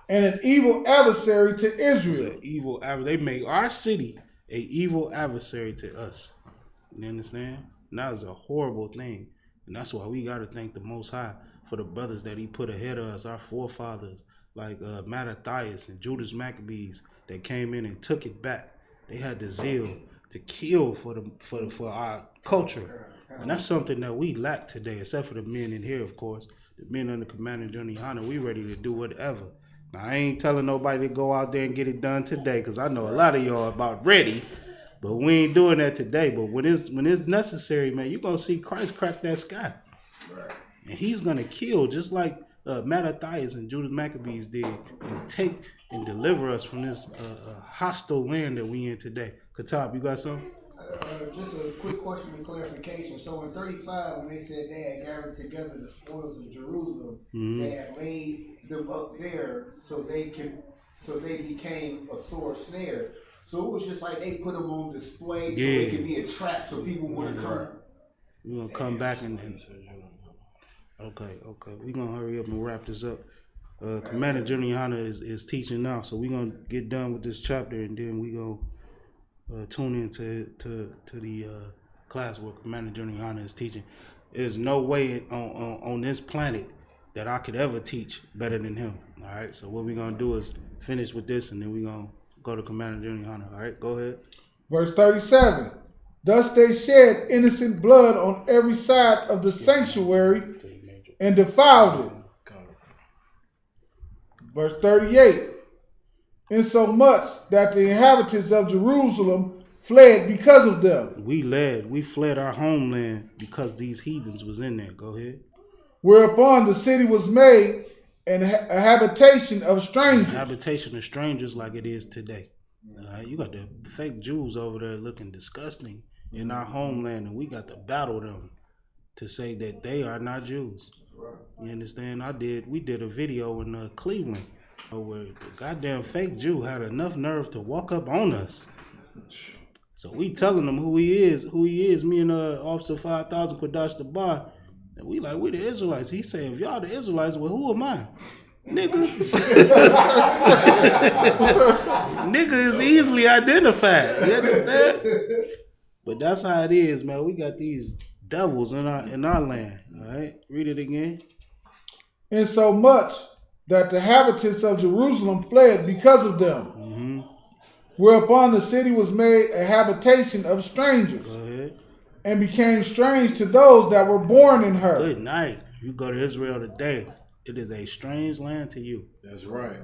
and an evil adversary to Israel. They made our city a evil adversary to us. You understand? And that is a horrible thing. And that's why we got to thank the Most High for the brothers that he put ahead of us, our forefathers, like Mattathias and Judas Maccabees, that came in and took it back. They had the zeal to kill for our culture. And that's something that we lack today, except for the men in here, of course. The men under Commander Johnny Hunter, we ready to do whatever. Now, I ain't telling nobody to go out there and get it done today, because I know a lot of y'all about ready, but we ain't doing that today. But when it's necessary, man, you're going to see Christ crack that sky. Right. And he's going to kill, just like Mattathias and Judas Maccabees did, and take and deliver us from this hostile land that we in today. Katab, you got something? Just a quick question and clarification. So in 35, when they said they had gathered together the spoils of Jerusalem, they had laid them up there so they became a sore snare. So it was just like they put them on display so it could be a trap so people want to come. We're going to come back and okay. We're going to hurry up and wrap this up. Commander Johnny Hunter is teaching now, so we're going to get done with this chapter, and then we're going to tune into the class where Commander Johnny Hunter is teaching. There's no way on this planet that I could ever teach better than him. All right, so what we're going to do is finish with this, and then we're going to go to Commander Johnny Hunter. All right, go ahead. Verse 37. Thus they shed innocent blood on every side of the sanctuary and defiled it. Verse 38. Insomuch that the inhabitants of Jerusalem fled because of them. We fled our homeland because these heathens was in there. Go ahead. Whereupon the city was made a habitation of strangers. Habitation of strangers like it is today. You got the fake Jews over there looking disgusting in our homeland, and we got to battle them to say that they are not Jews. You understand? We did a video in Cleveland where the goddamn fake Jew had enough nerve to walk up on us. So we telling him who he is, me and Officer 5000 Quadash the Bar, and we the Israelites. He said, if y'all the Israelites, well, who am I? Nigga. Nigga is easily identified. You understand? But that's how it is, man. We got these devils in our land. All right? Read it again. Insomuch that the inhabitants of Jerusalem fled because of them. Mm-hmm. Whereupon the city was made a habitation of strangers. Go ahead. And became strange to those that were born in her. Good night. You go to Israel today, it is a strange land to you. That's right.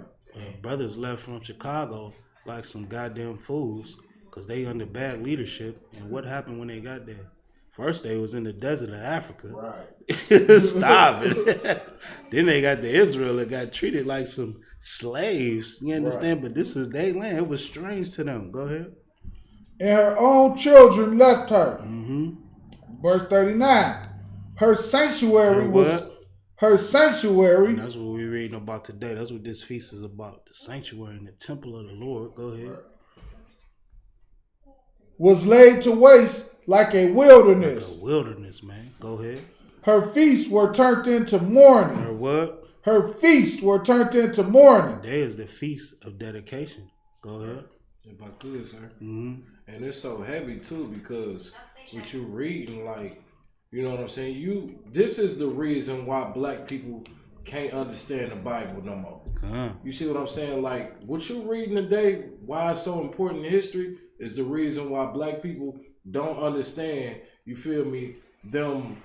Brothers left from Chicago like some goddamn fools because they under bad leadership. And what happened when they got there? First, they was in the desert of Africa. Right. Starving. Then they got to Israel and got treated like some slaves. You understand? Right. But this is their land. It was strange to them. Go ahead. And her own children left her. Mm-hmm. Verse 39. Her sanctuary was... Her sanctuary. And that's what we're reading about today. That's what this feast is about. The sanctuary and the temple of the Lord. Go ahead. Was laid to waste like a wilderness. Like a wilderness, man. Go ahead. Her feasts were turned into mourning. Her what? Her feasts were turned into mourning. Today is the feast of dedication. Go ahead. If I could, sir. Mm-hmm. And it's so heavy too because what you reading, like, you know what I'm saying? This is the reason why black people can't understand the Bible no more. You see what I'm saying? Like, what you reading today, why it's so important in history, is the reason why black people don't understand, you feel me, them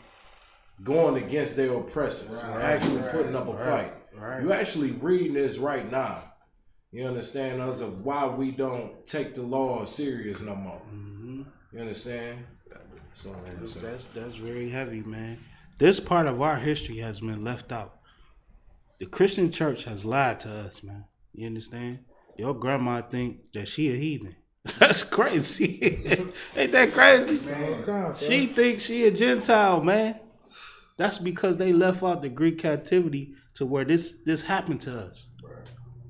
going against their oppressors and actually putting up a fight. Right. You actually reading this right now. You understand us of why we don't take the law serious no more. Mm-hmm. You understand? That's very heavy, man. This part of our history has been left out. The Christian church has lied to us, man. You understand? Your grandma think that she a heathen. That's crazy. Ain't that crazy? Man. She thinks she a Gentile, man. That's because they left out the Greek captivity to where this happened to us.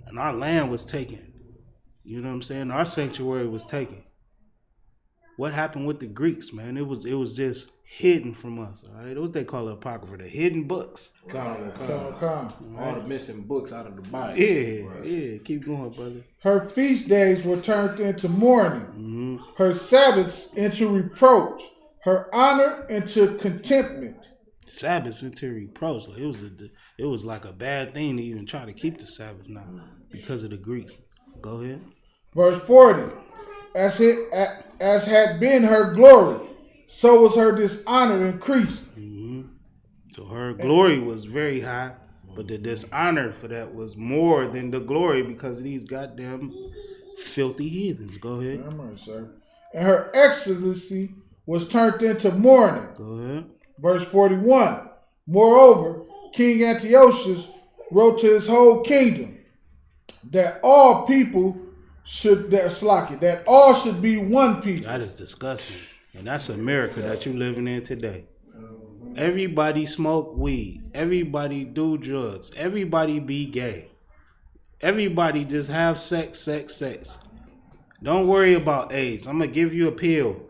And our land was taken. You know what I'm saying? Our sanctuary was taken. what happened with the Greeks, man? It was just hidden from us. All right, what they call it, apocrypha, the hidden books. All the missing books out of the Bible. Yeah. Keep going, brother. Her feast days were turned into mourning, her Sabbaths into reproach, her honor into contentment. Sabbaths into reproach. Like it was like a bad thing to even try to keep the Sabbath now because of the Greeks. Go ahead. Verse 40. As had been her glory, so was her dishonor increased. So her glory was very high, but the dishonor for that was more than the glory because of these goddamn filthy heathens. Go ahead. I'm right, sir. And her excellency was turned into mourning. Go ahead. Verse 41. Moreover, King Antiochus wrote to his whole kingdom that all people that all should be one people. That is disgusting. And that's America that you living in today. Everybody smoke weed. Everybody do drugs. Everybody be gay. Everybody just have sex. Don't worry about AIDS. I'm going to give you a pill.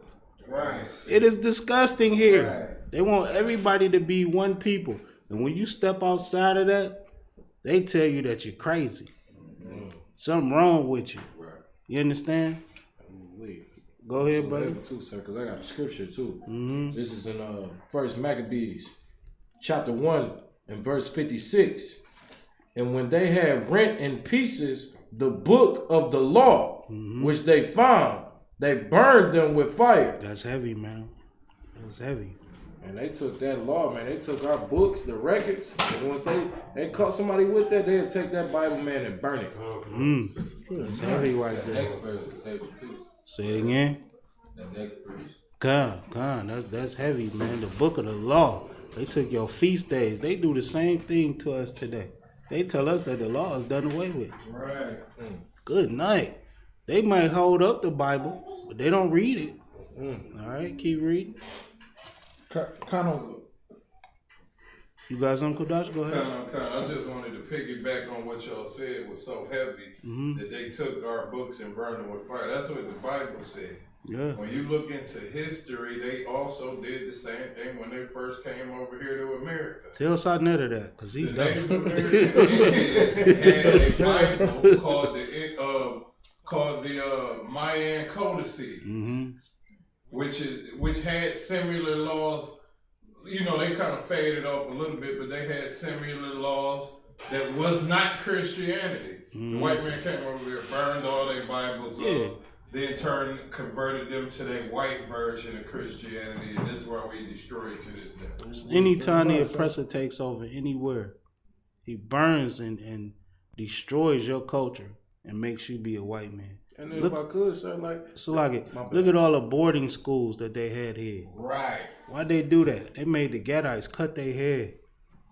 Right. It is disgusting here. Right. They want everybody to be one people. And when you step outside of that, they tell you that you're crazy. Something wrong with you. You understand? Go ahead, buddy. Too, sir, because I got a scripture too. This is in First Maccabees, chapter 1 and verse 56. And when they had rent in pieces the book of the law, which they found, they burned them with fire. That's heavy, man. That's heavy. And they took that law, man. They took our books, the records, and once they caught somebody with that, they'd take that Bible, man, and burn it. That's heavy right there. Say it again. Come. That's heavy, man. The book of the law. They took your feast days. They do the same thing to us today. They tell us that the law is done away with. Right. Good night. They might hold up the Bible, but they don't read it. All right, keep reading. Kind of. You got something, Kodash? Go ahead. I just wanted to piggyback on what y'all said was so heavy that they took our books and burned them with fire. That's what the Bible said. Yeah. When you look into history, they also did the same thing when they first came over here to America. Tell Sarnetta that, because he the Native American Indians had a Bible called the Mayan Codices, which had similar laws. You know, they kind of faded off a little bit, but they had similar laws that was not Christianity. The white man came over there, burned all their Bibles up, then converted them to their white version of Christianity, and this is why we destroy it to this day. Anytime the oppressor takes over anywhere, he burns and destroys your culture and makes you be a white man. And if I could, sir, look at all the boarding schools that they had here. Right. Why'd they do that? They made the Gadites cut their hair.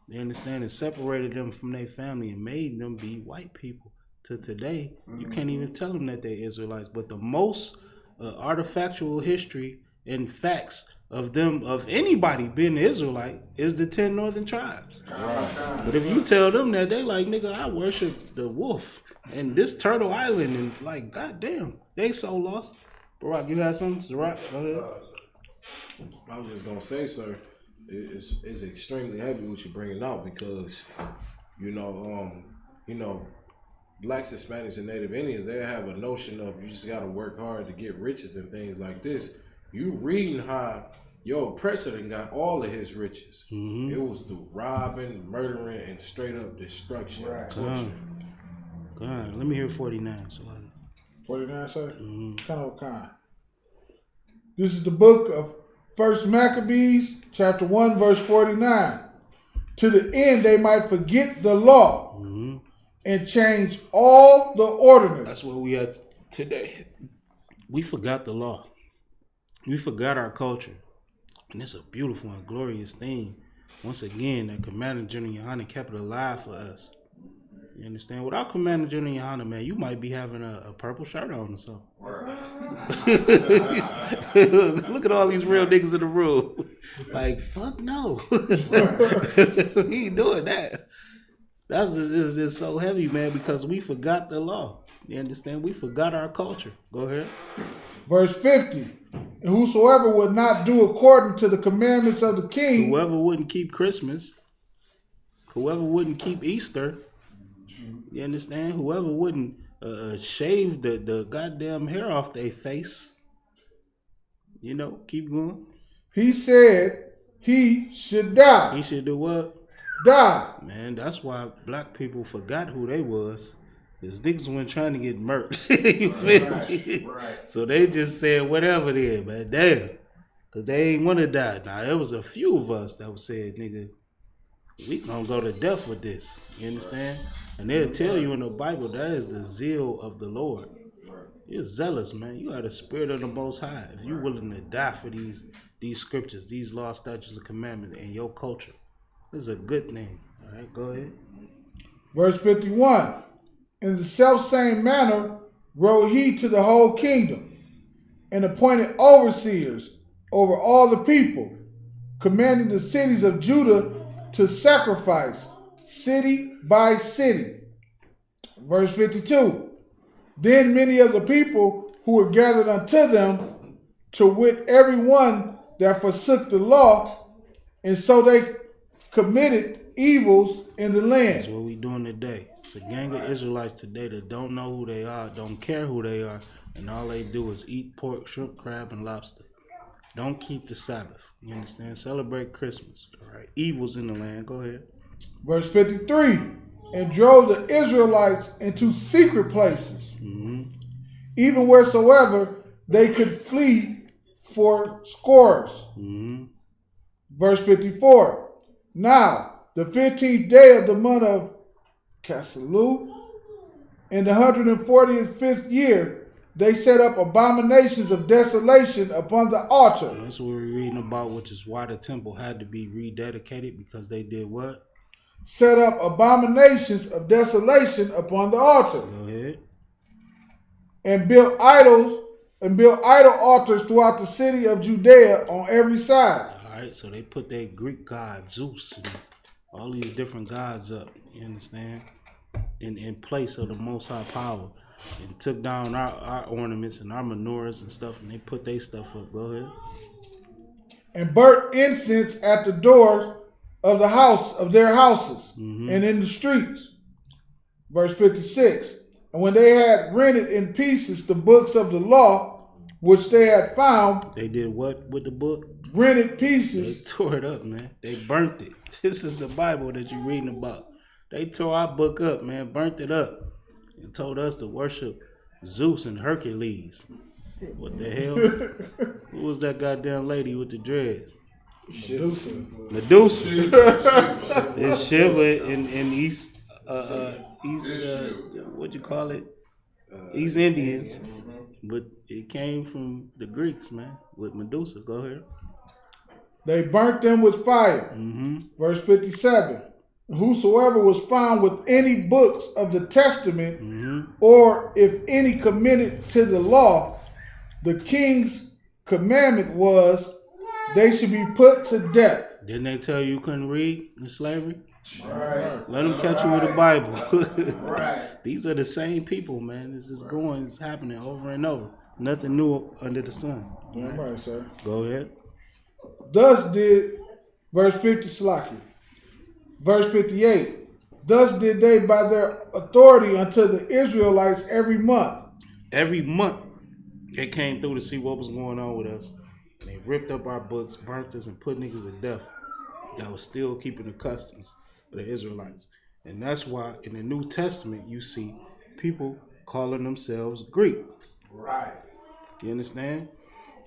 You understand? And separated them from their family and made them be white people. To today, you can't even tell them that they're Israelites. But the most artifactual history and facts of anybody being an Israelite is the 10 northern tribes. Right. But if you tell them that, they like, nigga, I worship the wolf and this Turtle Island, and like, goddamn, they so lost. Barack, you had something? Barack, go ahead. I was just gonna say, sir, it's extremely heavy what you're bringing out because, you know, Blacks, Hispanics, and Native Indians, they have a notion of you just gotta work hard to get riches and things like this. You reading how your oppressor got all of his riches. It was through robbing, murdering, and straight up destruction. Right. God, let me hear 49. 49, sir? Kind. This is the book of First Maccabees, chapter 1, verse 49. To the end they might forget the law and change all the ordinance. That's what we had today. We forgot the law. We forgot our culture. And it's a beautiful and glorious thing. Once again, that Commander General Yohana kept it alive for us. You understand? Without Commander General Yohana, man, you might be having a purple shirt on or something. Look at all these real niggas in the room. Like, fuck no. He ain't doing that. It's just so heavy, man, because we forgot the law. You understand? We forgot our culture. Go ahead. Verse 50. And whosoever would not do according to the commandments of the king, Whoever wouldn't keep Christmas, whoever wouldn't keep Easter, you understand? Whoever wouldn't shave the goddamn hair off their face, you know, keep going. he said he should die. He should do what? Die. Man, that's why black people forgot who they was. Because niggas weren't trying to get murked. You feel me? Right. So they just said whatever it is, man. Damn. Because they ain't want to die. Now, there was a few of us that said, nigga, we gonna go to death with this. You understand? And they'll tell you in the Bible that is the zeal of the Lord. You're zealous, man. You are the spirit of the Most High. If you're willing to die for these scriptures, these laws, statutes, and commandments in your culture, this is a good thing. All right, go ahead. Verse 51. In the selfsame manner wrote he to the whole kingdom, and appointed overseers over all the people, commanding the cities of Judah to sacrifice, city by city. Verse 52. Then many of the people who were gathered unto them, to wit every one that forsook the law, and so they committed evils in the That's land. what we doing today. It's a gang of Israelites today that don't know who they are, don't care who they are, and all they do is eat pork, shrimp, crab, and lobster. Don't keep the Sabbath. You understand? Celebrate Christmas. All right. Evils in the land. Go ahead. Verse 53. And drove the Israelites into secret places, even wheresoever they could flee for scores. Verse 54. Now, the 15th day of the month of Caselu, in the 145th year, they set up abominations of desolation upon the altar. That's what we're reading about, which is why the temple had to be rededicated, because they did what? Set up abominations of desolation upon the altar. Go ahead. And built idol altars throughout the city of Judea on every side. All right, so they put their Greek god Zeus and all these different gods up, you understand, in place of the Most High power, and took down our ornaments and our menorahs and stuff, and they put their stuff up. Go ahead. And burnt incense at the doors of the house of their houses and in the streets. Verse 56. And when they had rented in pieces the books of the law, which they had found, They did what with the book? rented They pieces, tore it up, man. They burnt it. This is the Bible that you're reading about. They tore our book up, man, burnt it up, and told us to worship Zeus and Hercules. What the hell? Who was that goddamn lady with the dreads? Medusa. It's Shiva in East, what you call it? East Indians. But it came from the Greeks, man, with Medusa. Go ahead. they burnt them with fire. Verse 57. Whosoever was found with any books of the testament, or if any committed to the law, the king's commandment was they should be put to death. Didn't they tell you couldn't read in slavery? Right. Let them catch you with the Bible. Right. These are the same people, man. It's just going, it's happening over and over. Nothing new under the sun. All right, sir. Go ahead. Thus did, verse 50, Slaki. Verse 58. Thus did they by their authority unto the Israelites every month. Every month, they came through to see what was going on with us. And they ripped up our books, burnt us, and put niggas to death. That was still keeping the customs of the Israelites. And that's why in the New Testament, you see people calling themselves Greek. Right. You understand?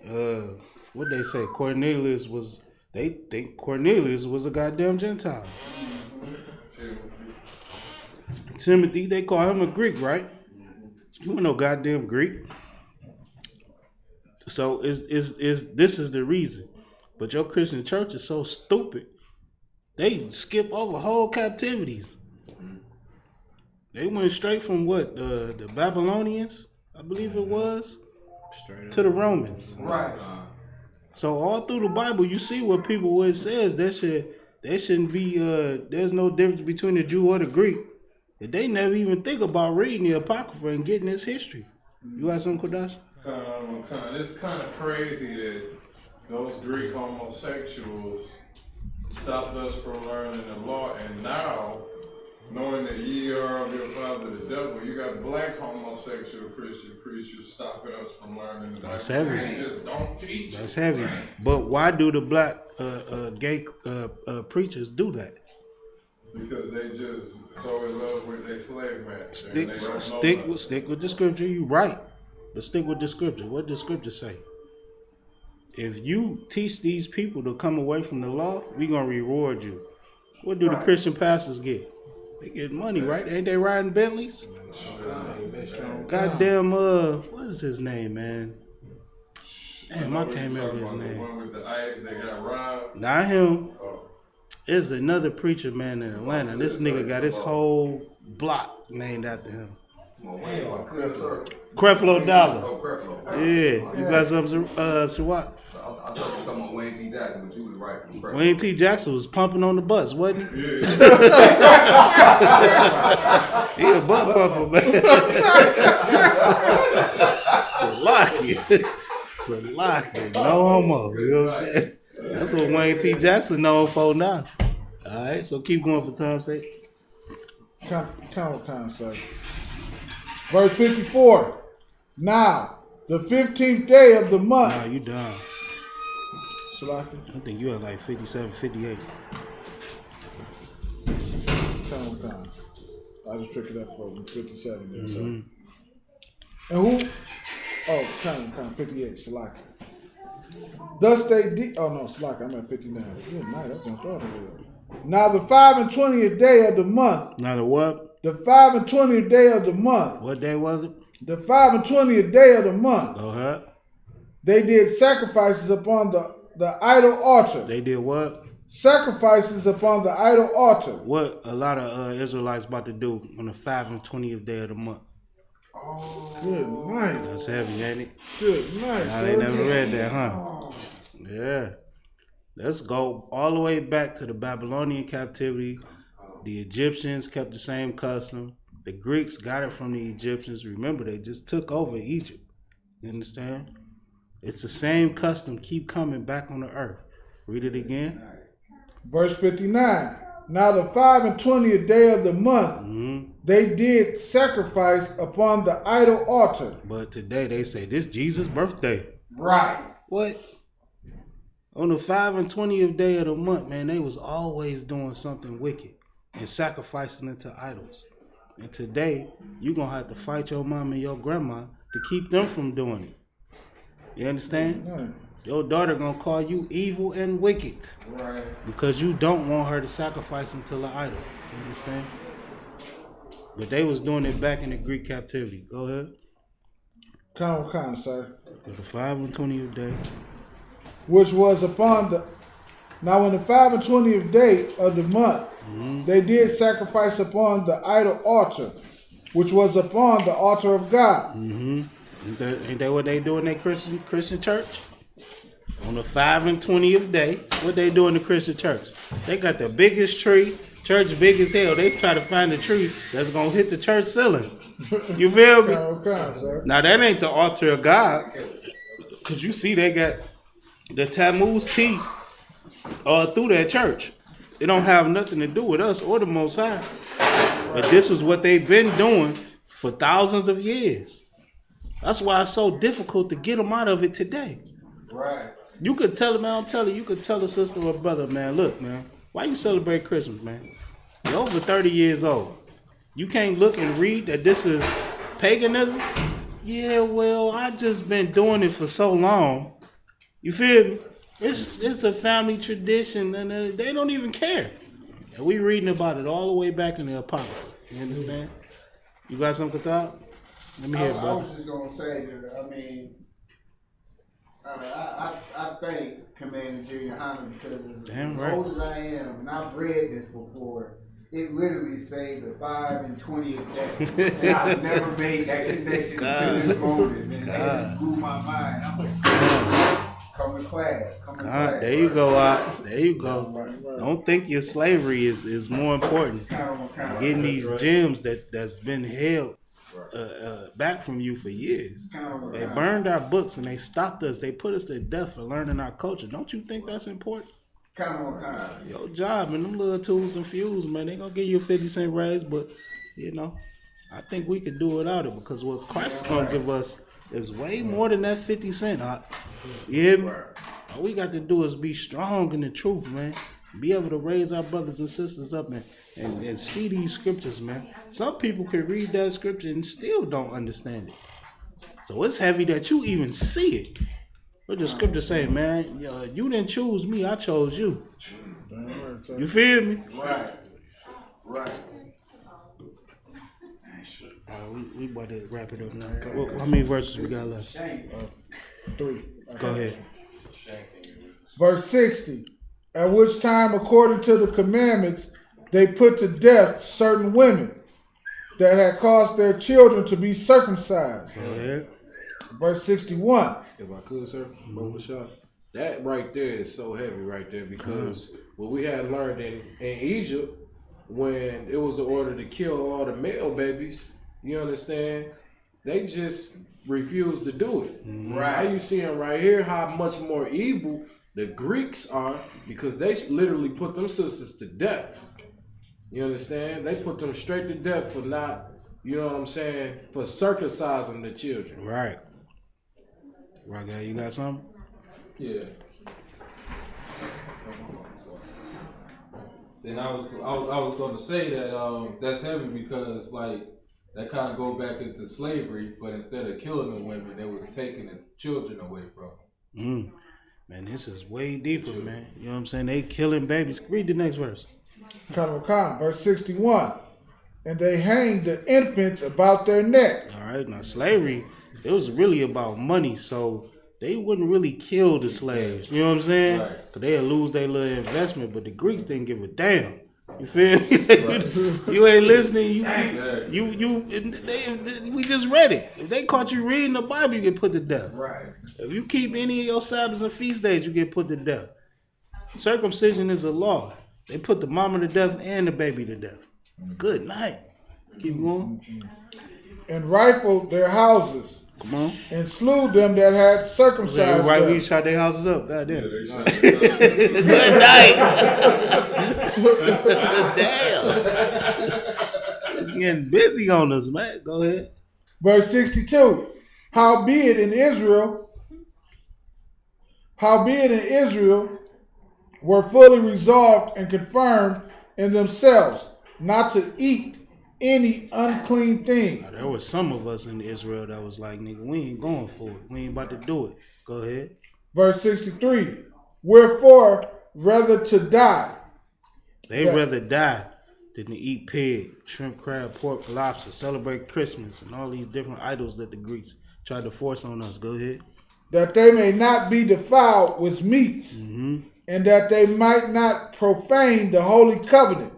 What they say? Cornelius was, they think Cornelius was a goddamn Gentile. Timothy, they call him a Greek, right? You ain't no goddamn Greek. So this is the reason. But your Christian church is so stupid. They skip over whole captivities. They went straight from what, the Babylonians, I believe it was, to the Romans. Right. So all through the Bible, you see what people, what it says, that There shouldn't be. There's no difference between the Jew or the Greek. They never even think about reading the Apocrypha and getting this history. You got something, Kodash? It's kind of crazy that those Greek homosexuals stopped us from learning the law, and now, knowing that ye are of your father the devil, you got black homosexual Christian preachers stopping us from learning the Bible. That's heavy. They just don't teach it. That's heavy. But why do the black gay preachers do that? Because they just so in love with their slave master. Stick with the scripture. You right, but stick with the scripture. What does scripture say? If you teach these people to come away from the law, we gonna reward you. What do the Christian pastors get? They get money, right? Ain't they riding Bentleys? Goddamn, what is his name, man? Damn, I can't remember his The name. one with the ice that got robbed. Not him. It's another preacher, man, in Atlanta. This nigga got his whole block named after him. Creflo Dollar. Oh, Creflo. Yeah, you got something, Shawat? I thought you were talking about Wayne T. Jackson, but you was right. Creflo. Wayne T. Jackson was pumping on the bus, wasn't he? Yeah. He a butt pumper, man. Salaki. No homo. You know what I'm saying? That's what Wayne T. Jackson known for now. All right, so keep going for time's sake. Count, sir. Verse 54. Now, the 15th day of the month. Nah, you done. Salaki. I think you at like 57, 58. Count. I just picked it up for 57 there, so. And who? Oh, count, 58, Salaki. Thus they did. Oh no, Salaki, I'm at 59. Good night, that's what I thought it was. Now the 5 and 20th day of the month. Now the what? The 5 and 20th day of the month. What day was it? The 5 and 20th day of the month. Uh-huh. They did sacrifices upon the idol altar. They did what? Sacrifices upon the idol altar. What a lot of Israelites about to do on the 5 and 20th day of the month. Oh, good night. That's heavy, ain't it? Good night. I ain't never read that, huh? Yeah. Let's go all the way back to the Babylonian captivity. The Egyptians kept the same custom. The Greeks got it from the Egyptians. Remember, they just took over Egypt. You understand? It's the same custom keep coming back on the earth. Read it again. Verse 59. Now the 5 and 20th day of the month, they did sacrifice upon the idol altar. But today they say this Jesus' birthday. Right. What? On the 5 and 20th day of the month, man, they was always doing something wicked and sacrificing it to idols. And today, you're going to have to fight your mom and your grandma to keep them from doing it. You understand? Right. Your daughter going to call you evil and wicked. Right. Because you don't want her to sacrifice unto the idol. You understand? But they was doing it back in the Greek captivity. Go ahead. Count, sir. For the 5 and 20th day. Which was upon the. Now, on the 5 and 20th day of the month, they did sacrifice upon the idol altar, which was upon the altar of God. Ain't that what they do in their Christian church? On the 5 and 20th day, what they do in the Christian church? They got the biggest tree, church big as hell. They try to find a tree that's going to hit the church ceiling. You feel me? Count, sir. Now, that ain't the altar of God. Because you see they got the Tammuz teeth through that church. It don't have nothing to do with us or the Most High. But this is what they've been doing for thousands of years. That's why it's so difficult to get them out of it today. Right. You could tell them, man, I'm telling you, could tell a sister or brother, man, look, man, why you celebrate Christmas, man? You're over 30 years old. You can't look and read that this is paganism? Yeah, well, I just been doing it for so long. You feel me? It's a family tradition, and they don't even care. And we reading about it all the way back in the Apocrypha. You understand? You got something to talk? Let me hear it, I brother. was just gonna say that. I mean, I thank Commander Junior Hunter because Damn as right. old as I am, and I've read this before, it literally say the 5 and 20th day. And I've never made that connection until this moment, man. That just blew my mind. I'm like, Come to class. Come to class. There you go, there you go. Don't think your slavery is more important. Getting these gems that's been held back from you for years. They burned our books and they stopped us. They put us to death for learning our culture. Don't you think that's important? Your job and them little tools and fuels, man, they gonna give you a 50-cent raise, but you know, I think we could do without it because what Christ is gonna give us is way more than that 50 cent. You hear me? All we got to do is be strong in the truth, man. Be able to raise our brothers and sisters up and see these scriptures, man. Some people can read that scripture and still don't understand it. So it's heavy that you even see it. What the scripture say, man? You didn't choose me, I chose you. You feel me? Right. We about to wrap it up now. How many verses we got left? 3. Go ahead. Verse 60. At which time, according to the commandments, they put to death certain women that had caused their children to be circumcised. Go ahead. Verse 61. If I could, sir, bubble shot. That right there is so heavy right there because what we had learned in Egypt when it was the order to kill all the male babies, you understand, they just refused to do it. Right. Now you seeing right here how much more evil the Greeks are because they literally put them sisters to death. You understand? They put them straight to death for not, you know what I'm saying, for circumcising the children. Right. Right, guy, you got something? Yeah. Then I was going to say that that's heavy because like that kind of go back into slavery, but instead of killing the women, they was taking the children away from them. Man, this is way deeper, man. You know what I'm saying? They killing babies. Read the next verse. Hachaanakah, verse 61. And they hanged the infants about their neck. All right, now slavery, it was really about money, so they wouldn't really kill the slaves. You know what I'm saying? Right. Cause they'd lose their little investment, but the Greeks didn't give a damn. You feel me? You ain't listening. We just read it. If they caught you reading the Bible, you get put to death. Right. If you keep any of your Sabbaths and feast days, you get put to death. Circumcision is a law. They put the mama to death and the baby to death. Good night. Keep going. And rifled their houses. Come on. And slew them that had circumcised Right, them. we shot their houses up. Goddamn. Good night. Damn. It's getting busy on us, man. Go ahead. Verse 62. Howbeit in Israel were fully resolved and confirmed in themselves not to eat any unclean thing. Now, there was some of us in Israel that was like, nigga, we ain't going for it. We ain't about to do it. Go ahead. Verse 63. Wherefore, rather to die. They rather die than to eat pig, shrimp, crab, pork, lobster, celebrate Christmas, and all these different idols that the Greeks tried to force on us. Go ahead. That they may not be defiled with meats, and that they might not profane the holy covenant.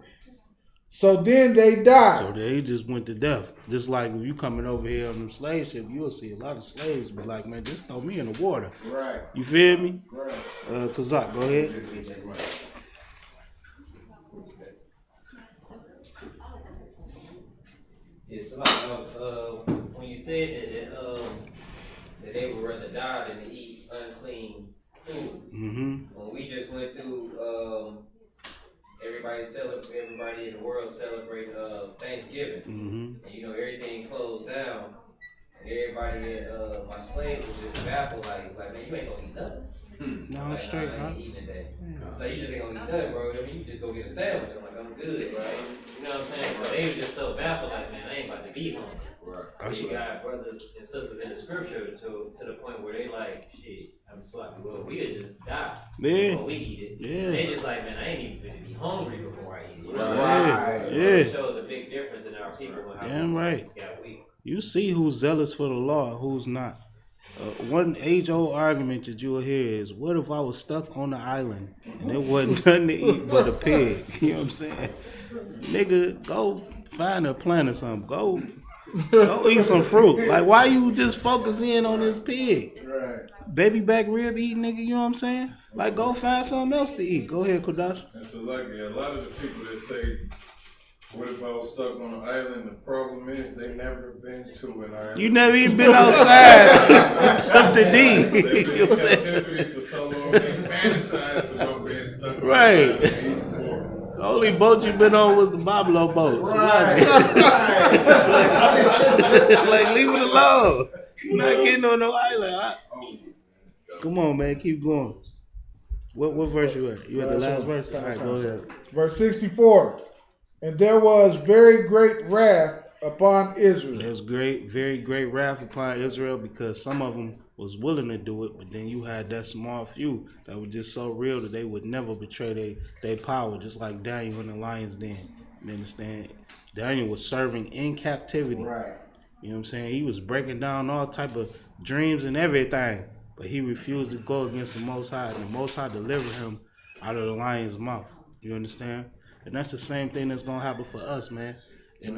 So then they died. So they just went to death. Just like if you coming over here on them slave ship, you'll see a lot of slaves be like, man, just throw me in the water. Right. You feel me? Right. Kazak, go ahead. It's like when you said that they would rather die than to eat unclean food. When we just went through everybody in the world celebrate Thanksgiving, and you know everything closed down. Everybody at my slave was just baffled, like man, you ain't gonna eat nothing. No, I'm like, straight, I ain't eating today. Like you just ain't gonna eat nothing, bro. I mean, you just go get a sandwich. I'm like, I'm good, right? You know what I'm saying? So they was just so baffled, like, man, I ain't about to be hungry. Right. You got brothers and sisters in the scripture to the point where they like, shit, I'm sloppy. Well, we'll just die before we eat it. Yeah. They just like, man, I ain't even gonna be hungry before I eat it. Right. So Yeah. it shows a big difference in our people. Damn right. Got weak. You see who's zealous for the law and who's not. One age-old argument that you will hear is, what if I was stuck on the island and there wasn't nothing to eat but a pig? You know what I'm saying? Nigga, go find a plant or something. Go Go eat some fruit. Like, why you just focusing on this pig? Right. Baby back rib eating nigga, you know what I'm saying? Like, go find something else to eat. Go ahead, Kodash. And so, like, a lot of the people that say, what if I was stuck on an island? The problem is they never been to an island. You never even been outside of the D. They've been You know in what I'm saying? captivity for so long, they fantasize about being stuck on Right. an island eating pork. The only boat you been on was the Babylon boat. So like, leave it alone. You're not getting on no island. Come on, man. Keep going. What verse you at? You at the last verse? All right, go ahead. Verse 64. And there was very great wrath upon Israel. There was very great wrath upon Israel because some of them was willing to do it, but then you had that small few that were just so real that they would never betray their power, just like Daniel in the lion's den. You understand? Daniel was serving in captivity. Right. You know what I'm saying? He was breaking down all type of dreams and everything, but he refused to go against the Most High, and the Most High delivered him out of the lion's mouth. You understand? And that's the same thing that's going to happen for us, man. And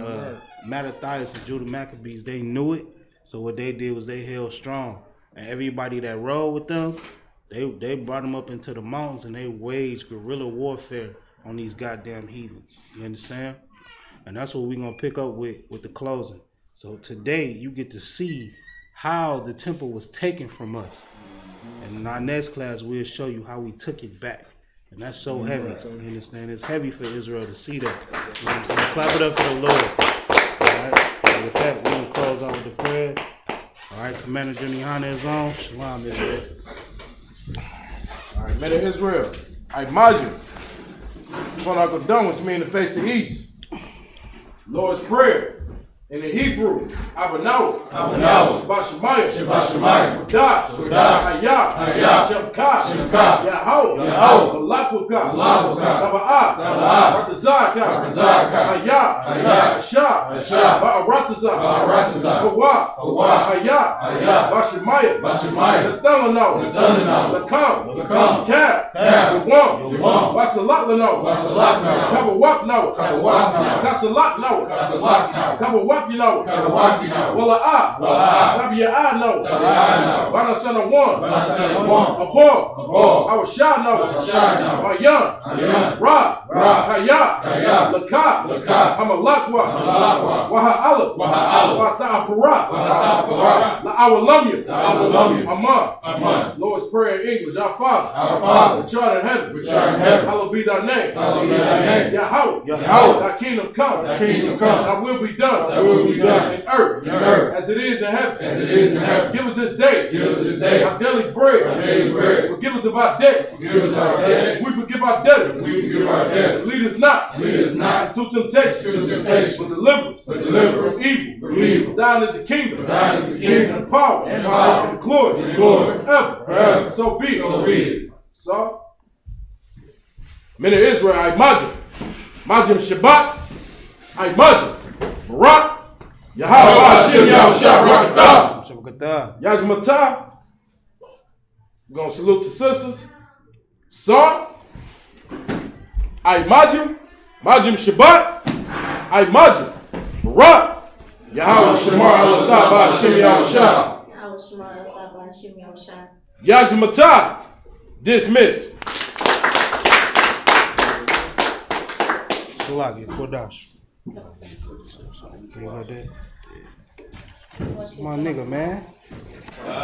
Mattathias and Judah Maccabees, they knew it. So what they did was they held strong. And everybody that rode with them, they brought them up into the mountains and they waged guerrilla warfare on these goddamn heathens. You understand? And that's what we're going to pick up with the closing. So today you get to see how the temple was taken from us. And in our next class, we'll show you how we took it back. And that's so heavy. You understand? It's heavy for Israel to see that. You know what I'm saying? Clap it up for the Lord. All right. And with that, we're going to close out with the prayer. All right. Commander Jimmy Hanna is on. Shalom, Israel. All right, men of Israel. I imagine. Hachaanakah done, which means to face the east. Lord's Prayer. In the Hebrew, Abanawa, Shabbat Shemayah, Kodash, Hayah, Isupk, Yahweh, Malakukah, Naba'ah, Ratazakah, Hayah, Hashah, Ba'aratazah, Kawah, Hayah, Bashemayah, Nathalano, Lakam, Kab, Yawam, Basalakno, Kabawakno, Kasalakno, Kabawak. You know, Walla'ah, Nabi'ah, no, Bana son of one, Abor, I was shy, no, Mayan, Ra, Kaya, Lakab, Hamalakwa, Waha'ala, Wata'apara, La'awalamya, Aman, Lord's Prayer in English, our Father, which art in heaven, hallowed be thy name, Yahweh, thy kingdom come, thy will be done. In earth, as it is in heaven. Give us this day our daily bread. Forgive us of our debts. We forgive our debtors. Lead us not into temptation, but deliver us from evil. Thine is the kingdom, and the power, and the glory, forever. So be it. So, men of Israel, I imagine Shabbat, I imagine Barak. Yahweh Hashem Yahushua Rakatah. Yazmatah. We're going to salute the sisters. So, I imagine Shabbat. I imagine Barak. Yahweh Shemar Alatah Hashem Yahushua. Yazmatah. Dismissed. Shalagi, Kodash. You heard that? My nigga, man.